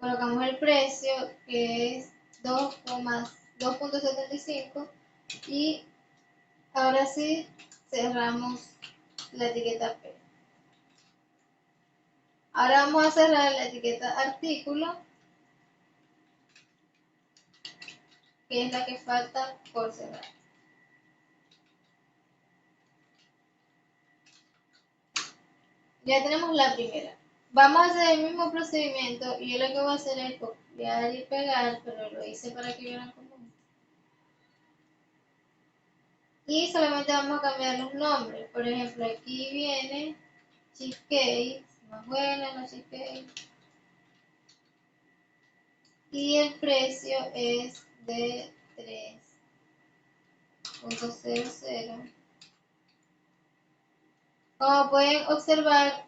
colocamos el precio que es 2.75 y ahora sí cerramos la etiqueta P. Ahora vamos a cerrar la etiqueta artículo, que es la que falta por cerrar. Ya tenemos la primera. Vamos a hacer el mismo procedimiento y yo lo que voy a hacer es copiar y pegar, pero lo hice para que vieran cómo. Y solamente vamos a cambiar los nombres. Por ejemplo, aquí viene cheesecake, más buena la cheesecake. Y el precio es de 3.00. Como pueden observar,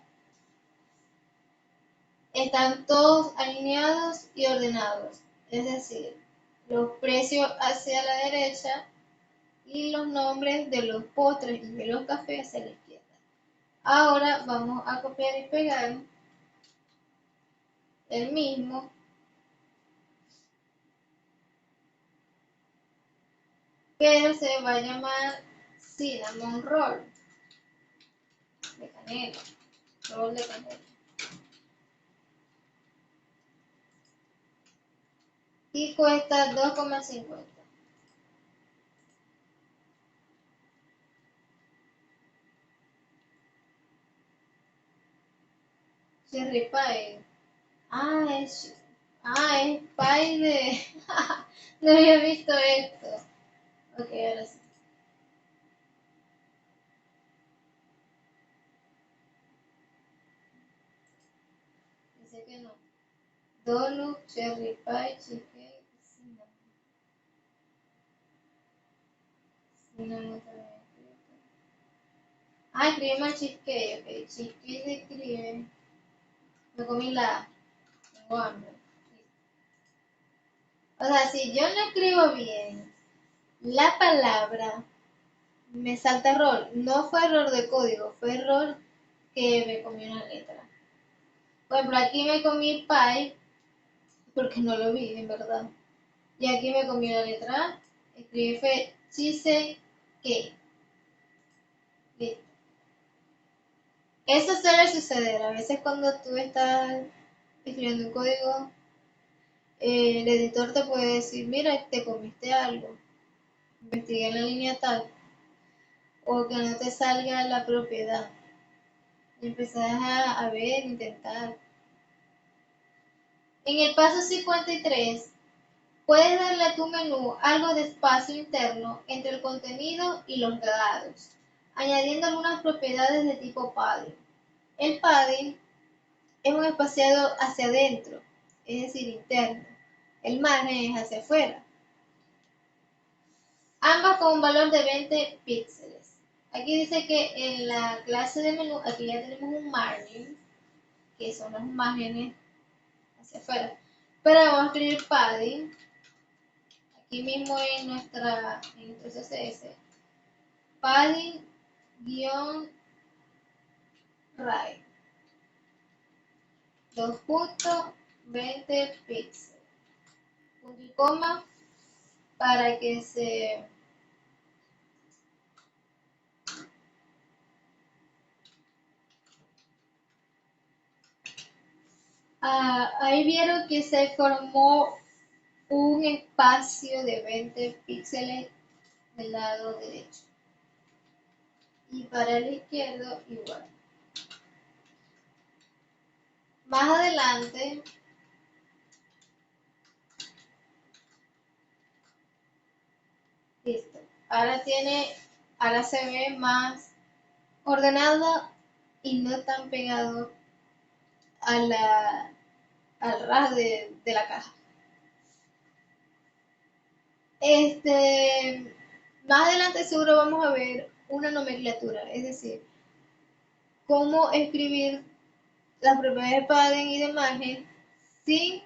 están todos alineados y ordenados. Es decir, los precios hacia la derecha y los nombres de los postres y de los cafés hacia la izquierda. Ahora vamos a copiar y pegar el mismo, pero se va a llamar cinnamon roll de canela, roll de canela. Y cuesta 2.50. Cherry pie. Es pie de... No había visto esto. Ok, ahora sí. Dice que no. Donut, cherry pie, cheesecake, cinnamon. Una nota de... Ah, escribe mal cheesecake, ok. Cheesecake se escribe. Me comí la A. Tengo hambre. O sea, si yo no escribo bien la palabra, me salta error. No fue error de código, fue error que me comí una letra. Por ejemplo, aquí me comí pie porque no lo vi, en verdad. Y aquí me comí la letra A. Escribí fue cheesecake. Listo. Eso suele suceder. A veces cuando tú estás escribiendo un código, el editor te puede decir, mira, te comiste algo, investiga en la línea tal, o que no te salga la propiedad. Y empezás a ver, intentar. En el paso 53, puedes darle a tu menú algo de espacio interno entre el contenido y los dados, añadiendo algunas propiedades de tipo padding. El padding es un espaciado hacia adentro, es decir, interno. El margen es hacia afuera. Ambas con un valor de 20 píxeles. Aquí dice que en la clase de menú, aquí ya tenemos un margin, que son los márgenes hacia afuera. Pero vamos a escribir padding, aquí mismo en nuestro CSS, padding guión right, 2.20 píxeles, punto y coma, para que se... ahí vieron que se formó un espacio de 20 píxeles del lado derecho. Y para el izquierdo igual. Más adelante, listo. Ahora se ve más ordenado y no tan pegado al ras de la caja. Más adelante seguro vamos a ver una nomenclatura, es decir, cómo escribir las propiedades de padding y de margen sin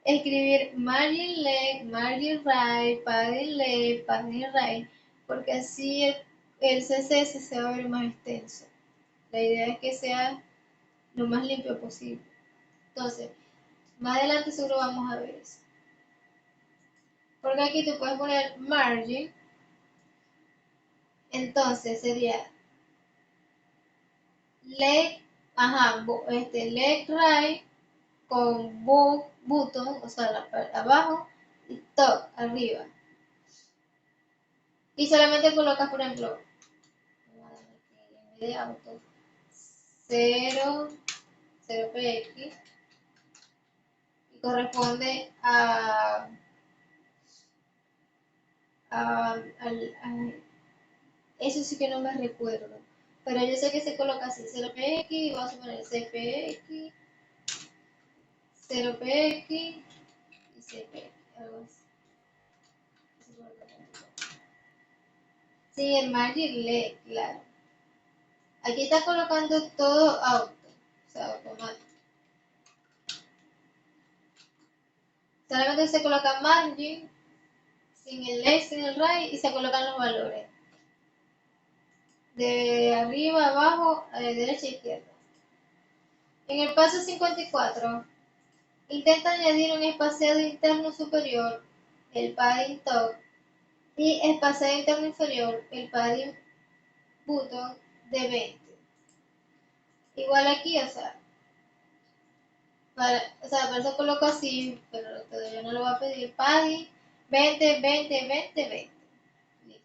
escribir margin left, margin right, padding left, padding right, porque así el CSS se va a ver más extenso. La idea es que sea lo más limpio posible. Entonces, más adelante seguro vamos a ver eso. Porque aquí tú puedes poner margin, entonces sería left, left right con button, o sea, la parte abajo y top arriba. Y solamente colocas, por ejemplo, en vez de auto, 0, 0px y corresponde a eso sí que no me recuerdo, pero yo sé que se coloca así, 0px y vamos a poner cpx, 0px y cpx, algo así. Sí, el margin le, claro. Aquí está colocando todo auto, o sea, automático. Solamente se coloca margin, sin el left, sin el right, y se colocan los valores. De arriba, abajo, de derecha a izquierda. En el paso 54, intenta añadir un espaciado interno superior, el padding top, y espaciado interno inferior, el padding button de 20. Igual aquí, por eso coloco así, pero todavía no lo voy a pedir. Padding 20, 20, 20, 20. Listo.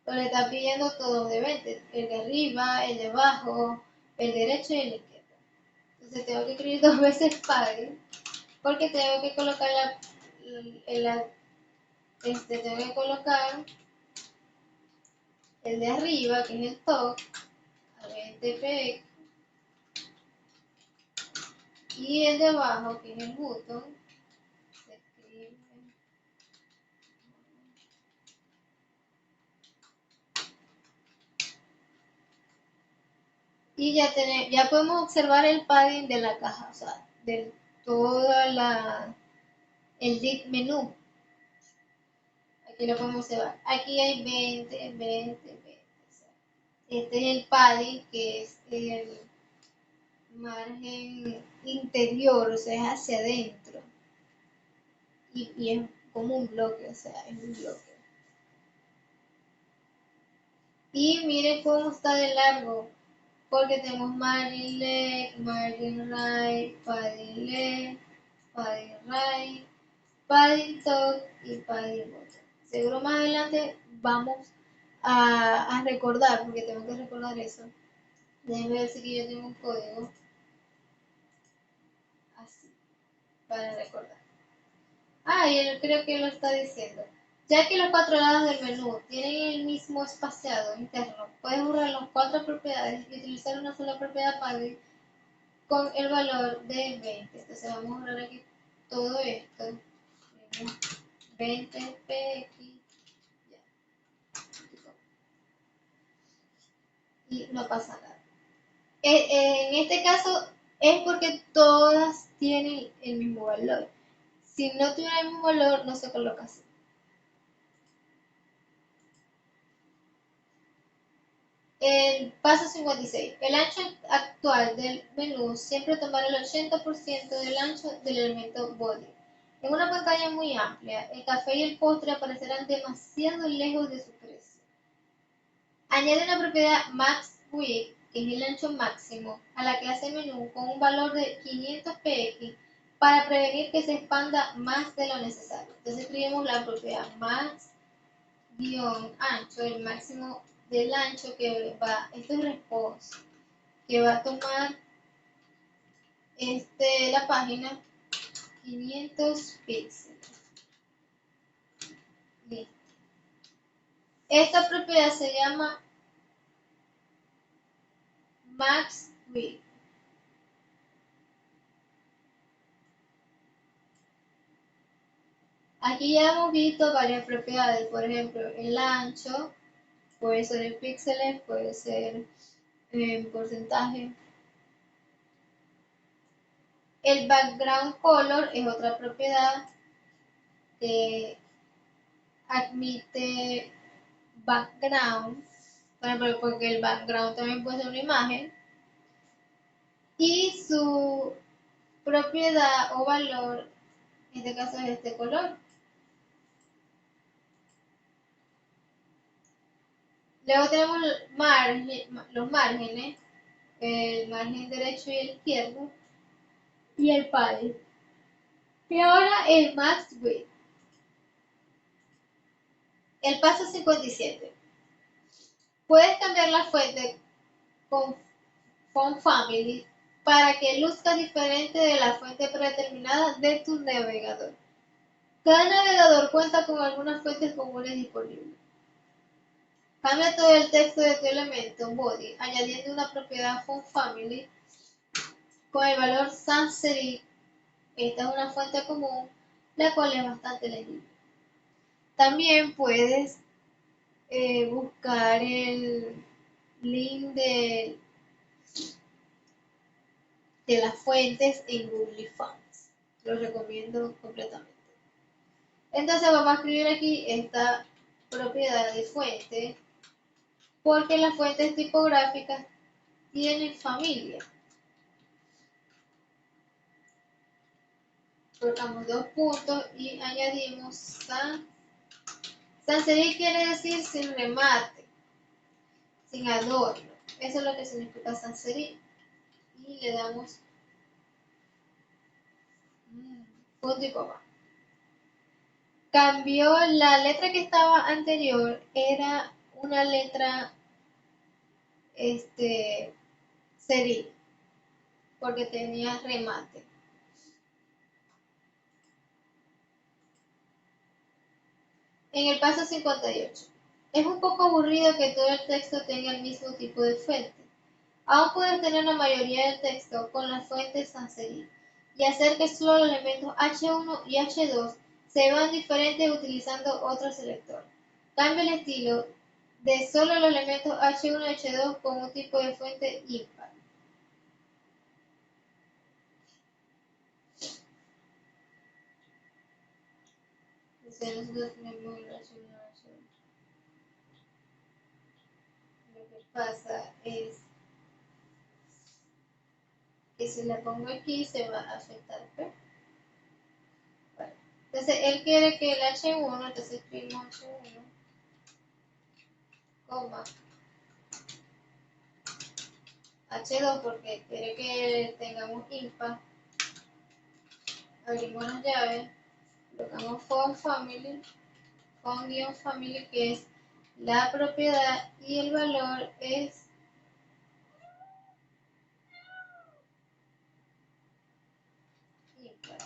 Pero le está pidiendo todos de 20. El de arriba, el de abajo, el derecho y el izquierdo. Entonces tengo que escribir 2 veces padding porque tengo que colocar tengo que colocar el de arriba, que es el top, a 20 px, y el de abajo, que es el button, se escribe Y ya podemos observar el padding de la caja, o sea, de toda el div menú. Aquí lo podemos observar. Aquí hay 20, 20, 20. O sea, este es el padding, que es el margen interior, o sea, es hacia adentro. Y es como un bloque, o sea, es un bloque. Y miren cómo está de largo, porque tenemos margin left, margin right, padding left, padding right, padding top y padding bottom. Seguro más adelante vamos a recordar, porque tengo que recordar eso. Déjenme ver si yo tengo un código así para recordar. Y él creo que lo está diciendo. Ya que los 4 lados del menú tienen el mismo espaciado interno, puedes borrar las 4 propiedades y utilizar una sola propiedad padding con el valor de 20. Entonces vamos a borrar aquí todo esto. 20 px, ya. Y no pasa nada. En este caso es porque todas tienen el mismo valor. Si no tuviera el mismo valor, no se coloca así. El paso 56. El ancho actual del menú siempre tomará el 80% del ancho del elemento body. En una pantalla muy amplia, el café y el postre aparecerán demasiado lejos de su precio. Añade una propiedad max width, que es el ancho máximo, a la clase menú con un valor de 500 px para prevenir que se expanda más de lo necesario. Entonces escribimos la propiedad max-ancho, el máximo del ancho que va, esto es response, que va a tomar la página 500 píxeles. Listo. Esta propiedad se llama max width. Aquí ya hemos visto varias propiedades, por ejemplo, el ancho, puede ser en píxeles, puede ser en porcentaje. El background color es otra propiedad que admite background, por ejemplo, porque el background también puede ser una imagen, y su propiedad o valor, en este caso es este color. Luego tenemos los márgenes, el margen derecho y el izquierdo, y el padding. Y ahora el max width. El paso 57. Puedes cambiar la fuente con Font Family para que luzca diferente de la fuente predeterminada de tu navegador. Cada navegador cuenta con algunas fuentes comunes disponibles. Cambia todo el texto de tu elemento body añadiendo una propiedad Font Family con el valor sans serif. Esta es una fuente común, la cual es bastante legible. También puedes buscar el link de las fuentes en Google Fonts. Lo recomiendo completamente. Entonces vamos a escribir aquí esta propiedad de fuente, porque las fuentes tipográficas tienen familia. Colocamos 2 puntos y añadimos sans. Sans serif quiere decir sin remate, sin adorno. Eso es lo que significa sans serif. Y le damos punto y coma. Cambió la letra que estaba anterior, era una letra serif, porque tenía remate. En el paso 58. Es un poco aburrido que todo el texto tenga el mismo tipo de fuente. Aún puedes tener la mayoría del texto con las fuentes sans serif y hacer que solo los elementos H1 y H2 se vean diferentes utilizando otro selector. Cambia el estilo de solo los elementos H1 y H2 con un tipo de fuente impar. Si nosotros tenemos relación, lo que pasa es que si la pongo aquí se va a afectar P. Bueno, entonces él quiere que el H1, entonces escribimos H1, coma, H2 porque quiere que tengamos impar. Abrimos las llaves, colocamos phone-family, que es la propiedad y el valor es impar.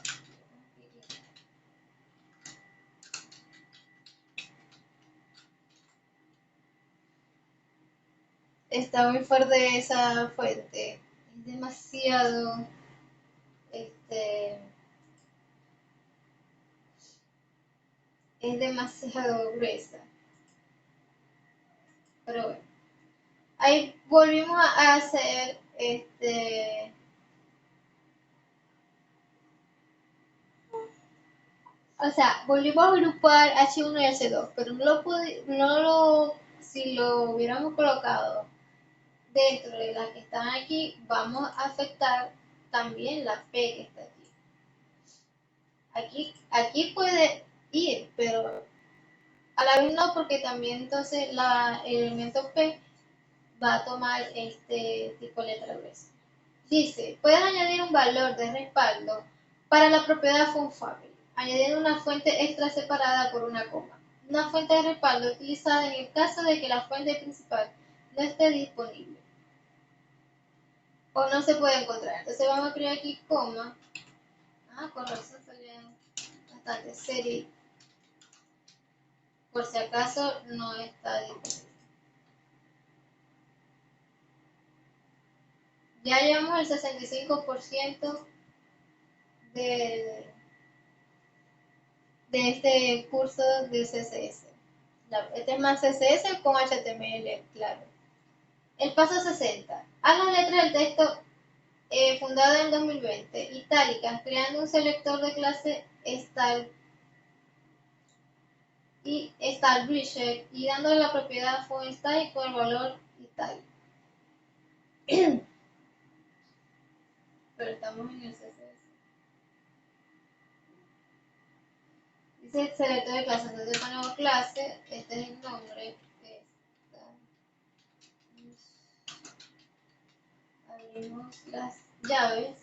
Está muy fuerte esa fuente, es demasiado, es demasiado gruesa. Pero bueno, ahí volvimos a hacer o sea, volvimos a agrupar H1 y H2, pero si lo hubiéramos colocado dentro de las que están aquí, vamos a afectar también la P que está aquí. Aquí puede ir, pero a la vez no, porque también entonces el elemento P va a tomar este tipo de letra gruesa. Dice, puedes añadir un valor de respaldo para la propiedad phone-family, añadiendo una fuente extra separada por una coma. Una fuente de respaldo utilizada en el caso de que la fuente principal no esté disponible o no se puede encontrar. Entonces vamos a escribir aquí coma. Con razón salía bastante serie. Por si acaso no está disponible. Ya llevamos el 65% de este curso de CSS. Este es más CSS con HTML, claro. El paso 60. Haz las letras del texto fundado en 2020, itálicas, creando un selector de clase style y stylebridge y dándole la propiedad font-style con el valor itálico. Pero estamos en el CSS. Dice selector de clase, entonces ponemos clase, este es el nombre, abrimos las llaves,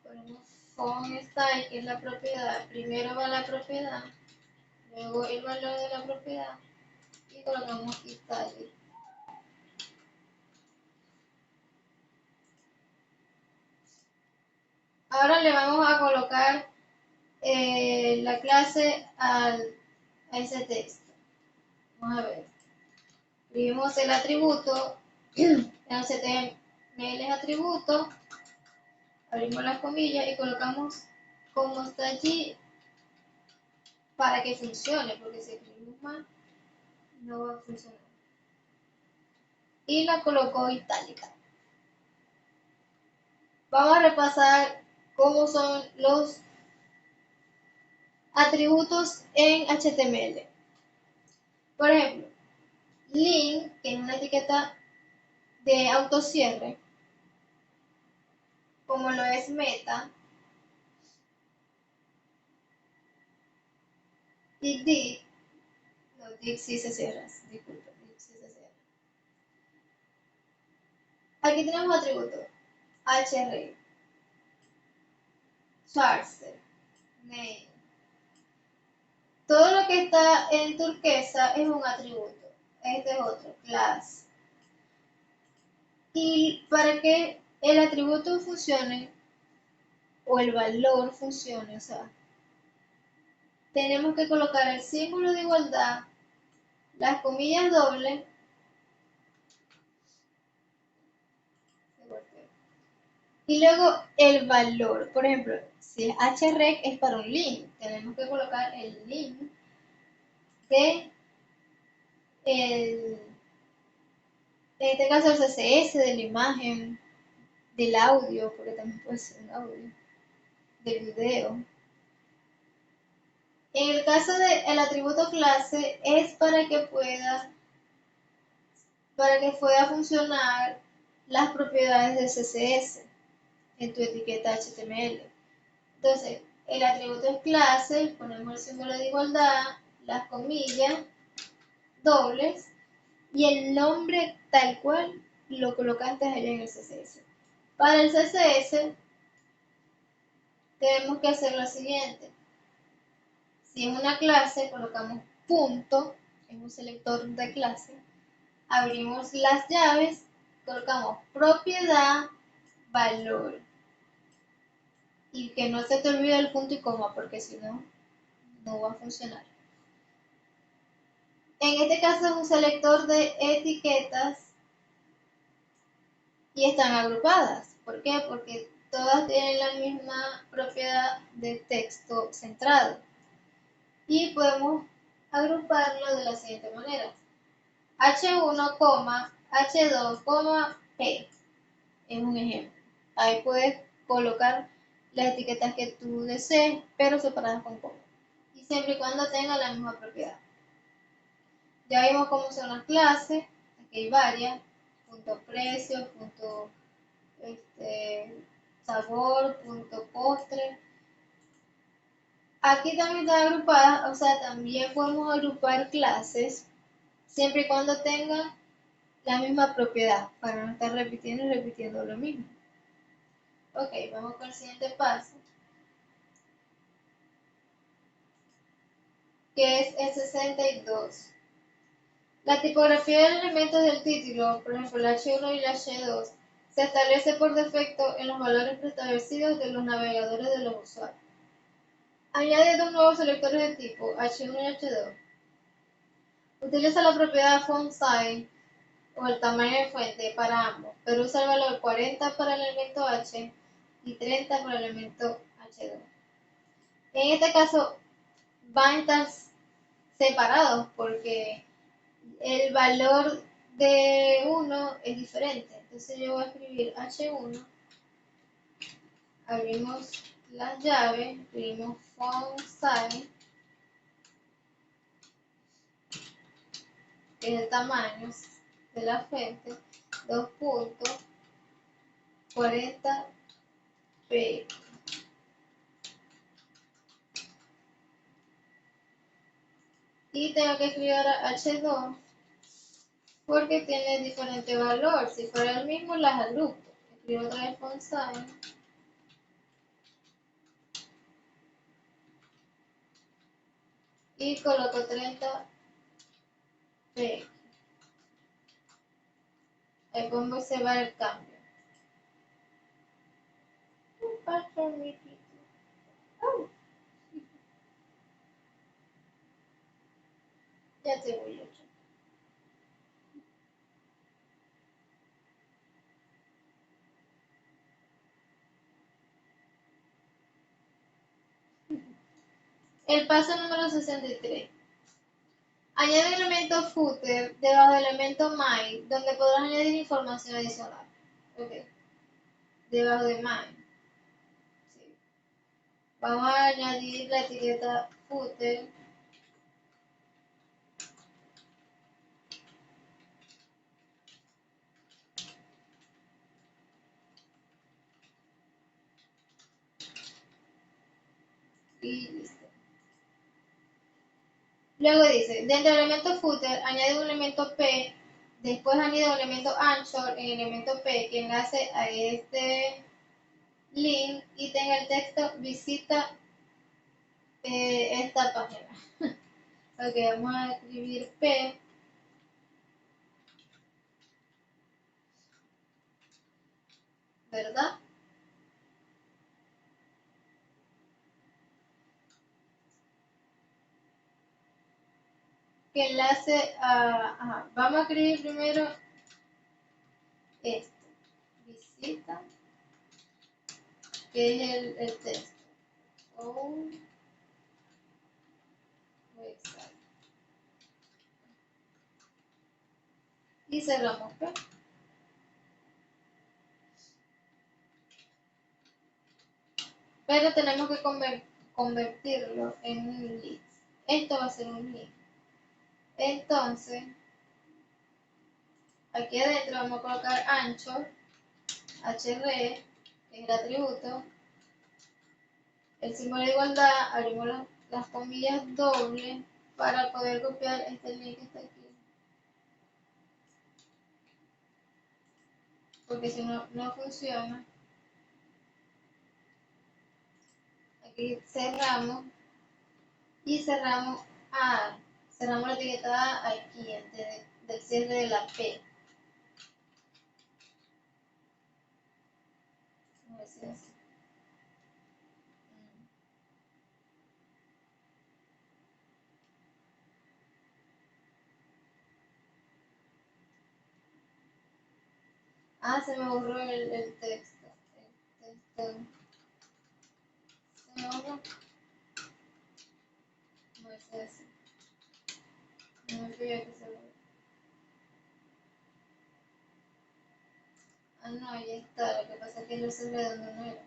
ponemos font-style, que es la propiedad, primero va la propiedad, luego el valor de la propiedad y colocamos italic. Ahora le vamos a colocar la clase a ese texto. Vamos a ver. Escribimos el atributo, en HTML es atributo, abrimos las comillas y colocamos como está allí para que funcione, porque si escribimos mal no va a funcionar. Y la colocó itálica. Vamos a repasar cómo son los atributos en HTML. Por ejemplo, link, que es una etiqueta de autocierre, como lo es meta, y div, no, div sí se cierra, disculpa, div sí se cierra. Aquí tenemos atributos, href, charser, name. Todo lo que está en turquesa es un atributo, este es otro, class. Y para que el atributo funcione, o el valor funcione, o sea, tenemos que colocar el símbolo de igualdad, las comillas dobles, y luego el valor. Por ejemplo, si es href es para un link, tenemos que colocar el link de en este caso el CSS, de la imagen, del audio, porque también puede ser un audio, del video. En el caso del atributo clase es para que pueda funcionar las propiedades de CSS en tu etiqueta HTML. Entonces, el atributo es clase, ponemos el símbolo de igualdad, las comillas dobles y el nombre tal cual lo colocaste allá en el CSS. Para el CSS tenemos que hacer lo siguiente. Si es una clase, colocamos punto en un selector de clase, abrimos las llaves, colocamos propiedad, valor. Y que no se te olvide el punto y coma, porque si no, no va a funcionar. En este caso es un selector de etiquetas y están agrupadas. ¿Por qué? Porque todas tienen la misma propiedad de texto centrado. Y podemos agruparlo de la siguiente manera. H1, H2, P es un ejemplo. Ahí puedes colocar las etiquetas que tú desees, pero separadas con coma. Y siempre y cuando tengan la misma propiedad. Ya vimos cómo son las clases, aquí hay varias, punto precio, punto sabor, punto postre. Aquí también están agrupadas, o sea, también podemos agrupar clases siempre y cuando tengan la misma propiedad, para no estar repitiendo y repitiendo lo mismo. Ok, vamos con el siguiente paso, que es el 62. La tipografía de elementos del título, por ejemplo la H1 y la H2, se establece por defecto en los valores preestablecidos de los navegadores de los usuarios. Añade dos nuevos selectores de tipo H1 y H2. Utiliza la propiedad font size o el tamaño de fuente para ambos, pero usa el valor 40 para el elemento H y 30 para el elemento H2. En este caso van a estar separados porque el valor de uno es diferente. Entonces yo voy a escribir H1, abrimos las llaves, escribimos font size, que es el tamaño de la fuente, 2 puntos, 40 p. Y tengo que escribir ahora H2 porque tiene diferente valor. Si fuera el mismo, las agrupo. Escribo otra vez font size. Y coloco 30 p. Ahí podemos observar el cambio. Ya te voy a echar. El paso número 63. Añade el elemento footer debajo del elemento my, donde podrás añadir información adicional. Ok. Debajo de my. Sí. Vamos a añadir la etiqueta footer. Y listo. Luego dice, dentro del elemento footer añade un elemento P, después añade un elemento anchor en el elemento P que enlace a este link y tenga el texto visita esta página. Ok, vamos a escribir P. ¿Verdad? Que enlace a... vamos a escribir primero esto. Visita, que es el texto. Website. Y cerramos P. Pero tenemos que convertirlo en un list. Esto va a ser un link. Entonces, aquí adentro vamos a colocar ancho, hr, que es el atributo, el símbolo de igualdad, abrimos las comillas dobles para poder copiar este link que está aquí. Porque si no, no funciona. Aquí cerramos y cerramos cerramos la etiqueta aquí antes del cierre de la P. A ver si así. Se me borró el texto. El texto. Se me borró. No es así. No me fijé que se borró. No, ahí está. Lo que pasa es que lo cerré donde no era.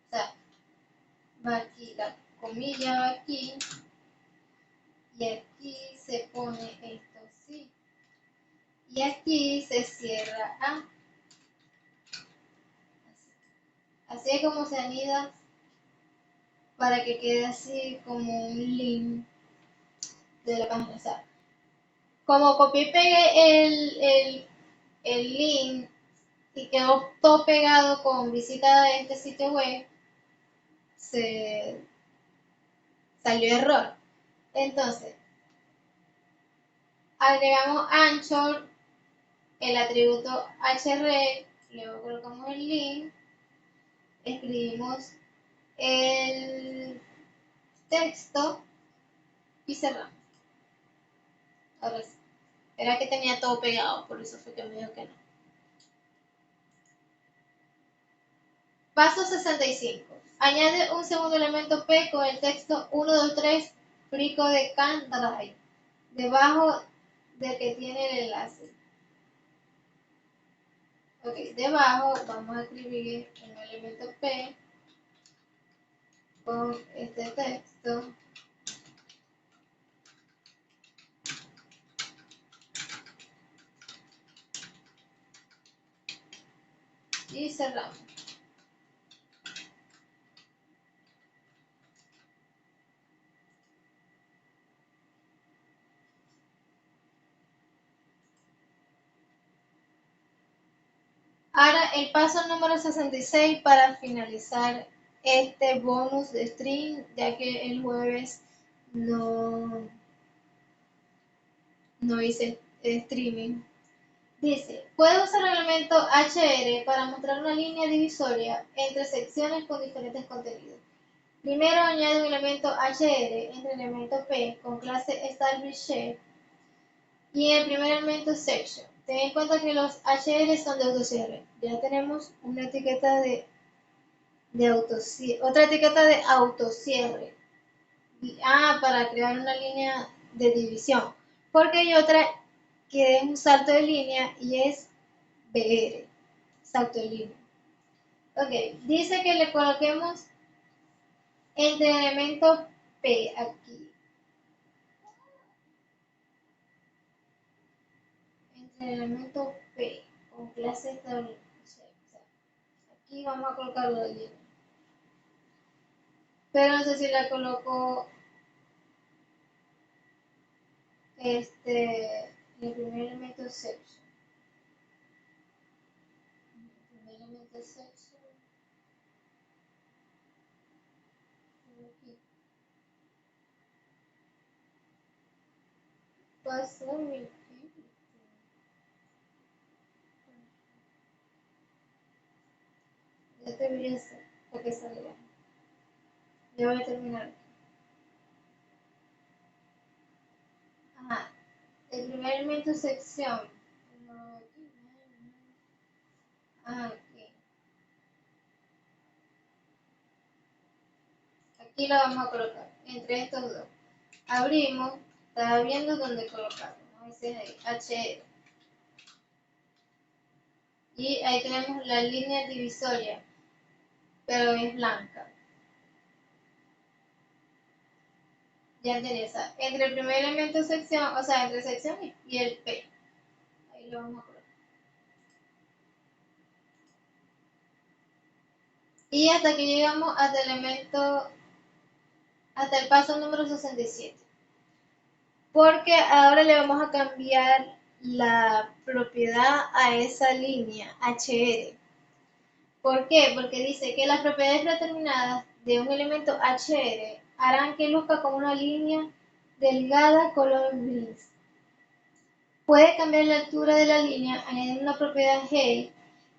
O sea, va aquí, la comilla va aquí. Y aquí se pone esto así. Y aquí se cierra A. Así es como se anida para que quede así como un link de la página. O sea, como copié y pegué el link y quedó todo pegado con visita de este sitio web, se salió error. Entonces, agregamos Anchor, el atributo hr, luego colocamos el link, escribimos el texto y cerramos. Ahora sí. Era que tenía todo pegado, por eso fue que me dijo que no. Paso 65. Añade un segundo elemento P con el texto 123 frico de can drive debajo del que tiene el enlace. Ok, debajo vamos a escribir un elemento P con este texto. Y cerramos. Ahora el paso número 66 para finalizar este bonus de stream, ya que el jueves no hice streaming. Dice, puede usar el elemento HR para mostrar una línea divisoria entre secciones con diferentes contenidos. Primero añade un elemento HR entre el elemento P con clase StarBridge y el primer elemento Section. Ten en cuenta que los HR son de autocierre. Ya tenemos una etiqueta de autocierre, otra etiqueta de autocierre. Para crear una línea de división. Porque hay otra que es un salto de línea y es BR, salto de línea. Ok, dice que le coloquemos entre el elemento P aquí. Entre el elemento P con clase establece. Aquí vamos a colocar la línea. Pero no sé si la coloco el primer elemento section. El primer elemento section. Aquí. Pasó mi ya debería ser para que salga. Ya voy a terminar. Ajá. El primer elemento sección. Aquí. Aquí la vamos a colocar entre estos dos. Abrimos, estaba viendo dónde colocarlo. Vamos a decir ahí, HR. Y ahí tenemos la línea divisoria, pero es blanca. Ya interesa. Entre el primer elemento sección, o sea, entre sección y el P. Ahí lo vamos a colocar. Y hasta que llegamos hasta el elemento, hasta el paso número 67. Porque ahora le vamos a cambiar la propiedad a esa línea HR. ¿Por qué? Porque dice que las propiedades predeterminadas de un elemento HR harán que luzca como una línea delgada color gris. Puede cambiar la altura de la línea añadiendo una propiedad G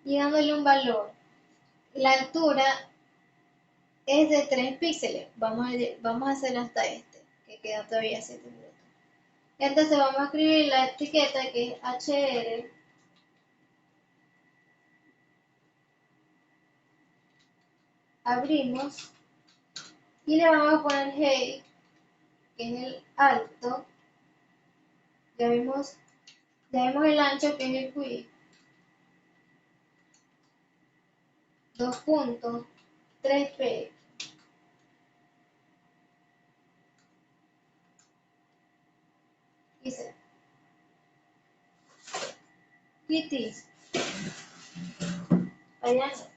y dándole un valor. La altura es de 3 píxeles. Vamos a hacerlo hasta este, que queda todavía 7 minutos. Entonces vamos a escribir la etiqueta que es HR. Abrimos y le vamos a poner G, que es el alto. Ya vemos el ancho, que es el width. 2 puntos, 3p. Dice, Kitty, allá no.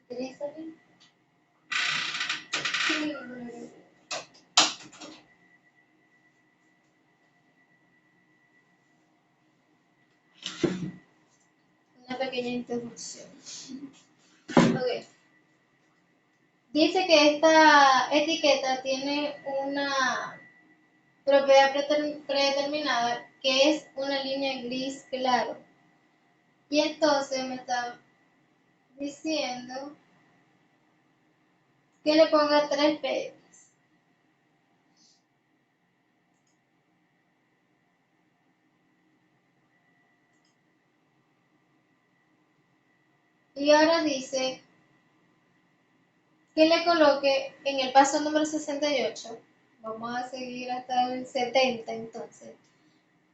¿Quieres salir? Sí. Una pequeña introducción. Ok. Dice que esta etiqueta tiene una propiedad predeterminada que es una línea gris claro. Y entonces me está diciendo que le ponga 3p. Y ahora dice que le coloque en el paso número 68. Vamos a seguir hasta el 70 entonces.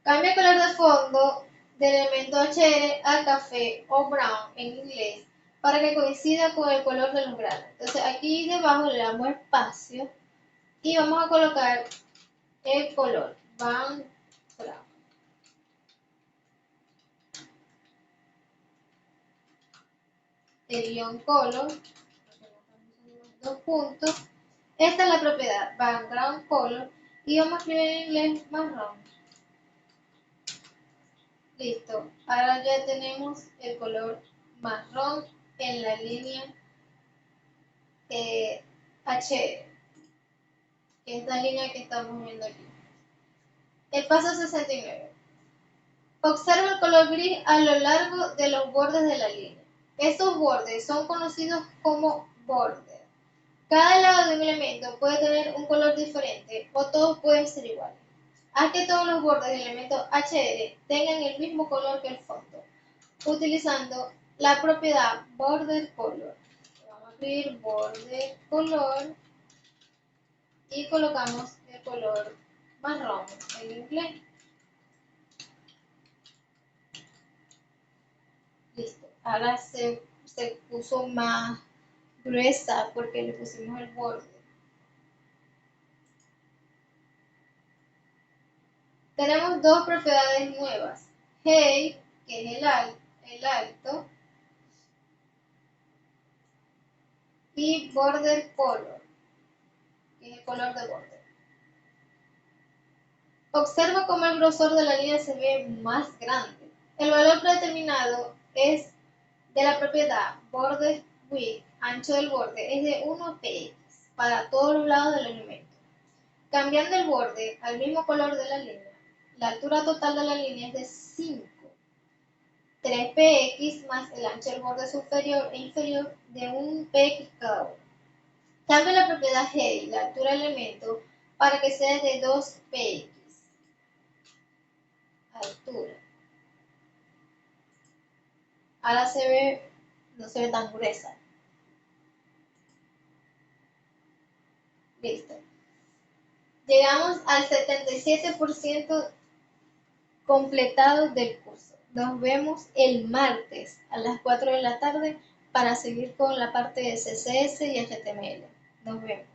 Cambia el color de fondo del elemento HR a café o brown en inglés para que coincida con el color de los granos. Entonces aquí debajo le damos espacio y vamos a colocar el color brown. El guión color, 2 puntos. Esta es la propiedad, background color, y vamos a escribir en inglés marrón. Listo, ahora ya tenemos el color marrón en la línea H, que es la línea que estamos viendo aquí. El paso 69. Observa el color gris a lo largo de los bordes de la línea. Estos bordes son conocidos como bordes. Cada lado de un elemento puede tener un color diferente o todos pueden ser iguales. Haz que todos los bordes del elemento HR tengan el mismo color que el fondo, utilizando la propiedad border color. Vamos a escribir border color y colocamos el color marrón en inglés. Listo. Ahora se puso más gruesa porque le pusimos el borde. Tenemos dos propiedades nuevas. Height, que es el alto, y border color, que es el color de borde. Observa cómo el grosor de la línea se ve más grande. El valor predeterminado es de la propiedad border width, ancho del borde, es de 1px para todos los lados del elemento. Cambiando el borde al mismo color de la línea, la altura total de la línea es de 5. 3px más el ancho del borde superior e inferior de 1px cada uno. Cambia la propiedad G y la altura del elemento para que sea de 2px. Altura. Ahora no se ve tan gruesa. Listo. Llegamos al 77% completado del curso. Nos vemos el martes a las 4 de la tarde para seguir con la parte de CSS y HTML. Nos vemos.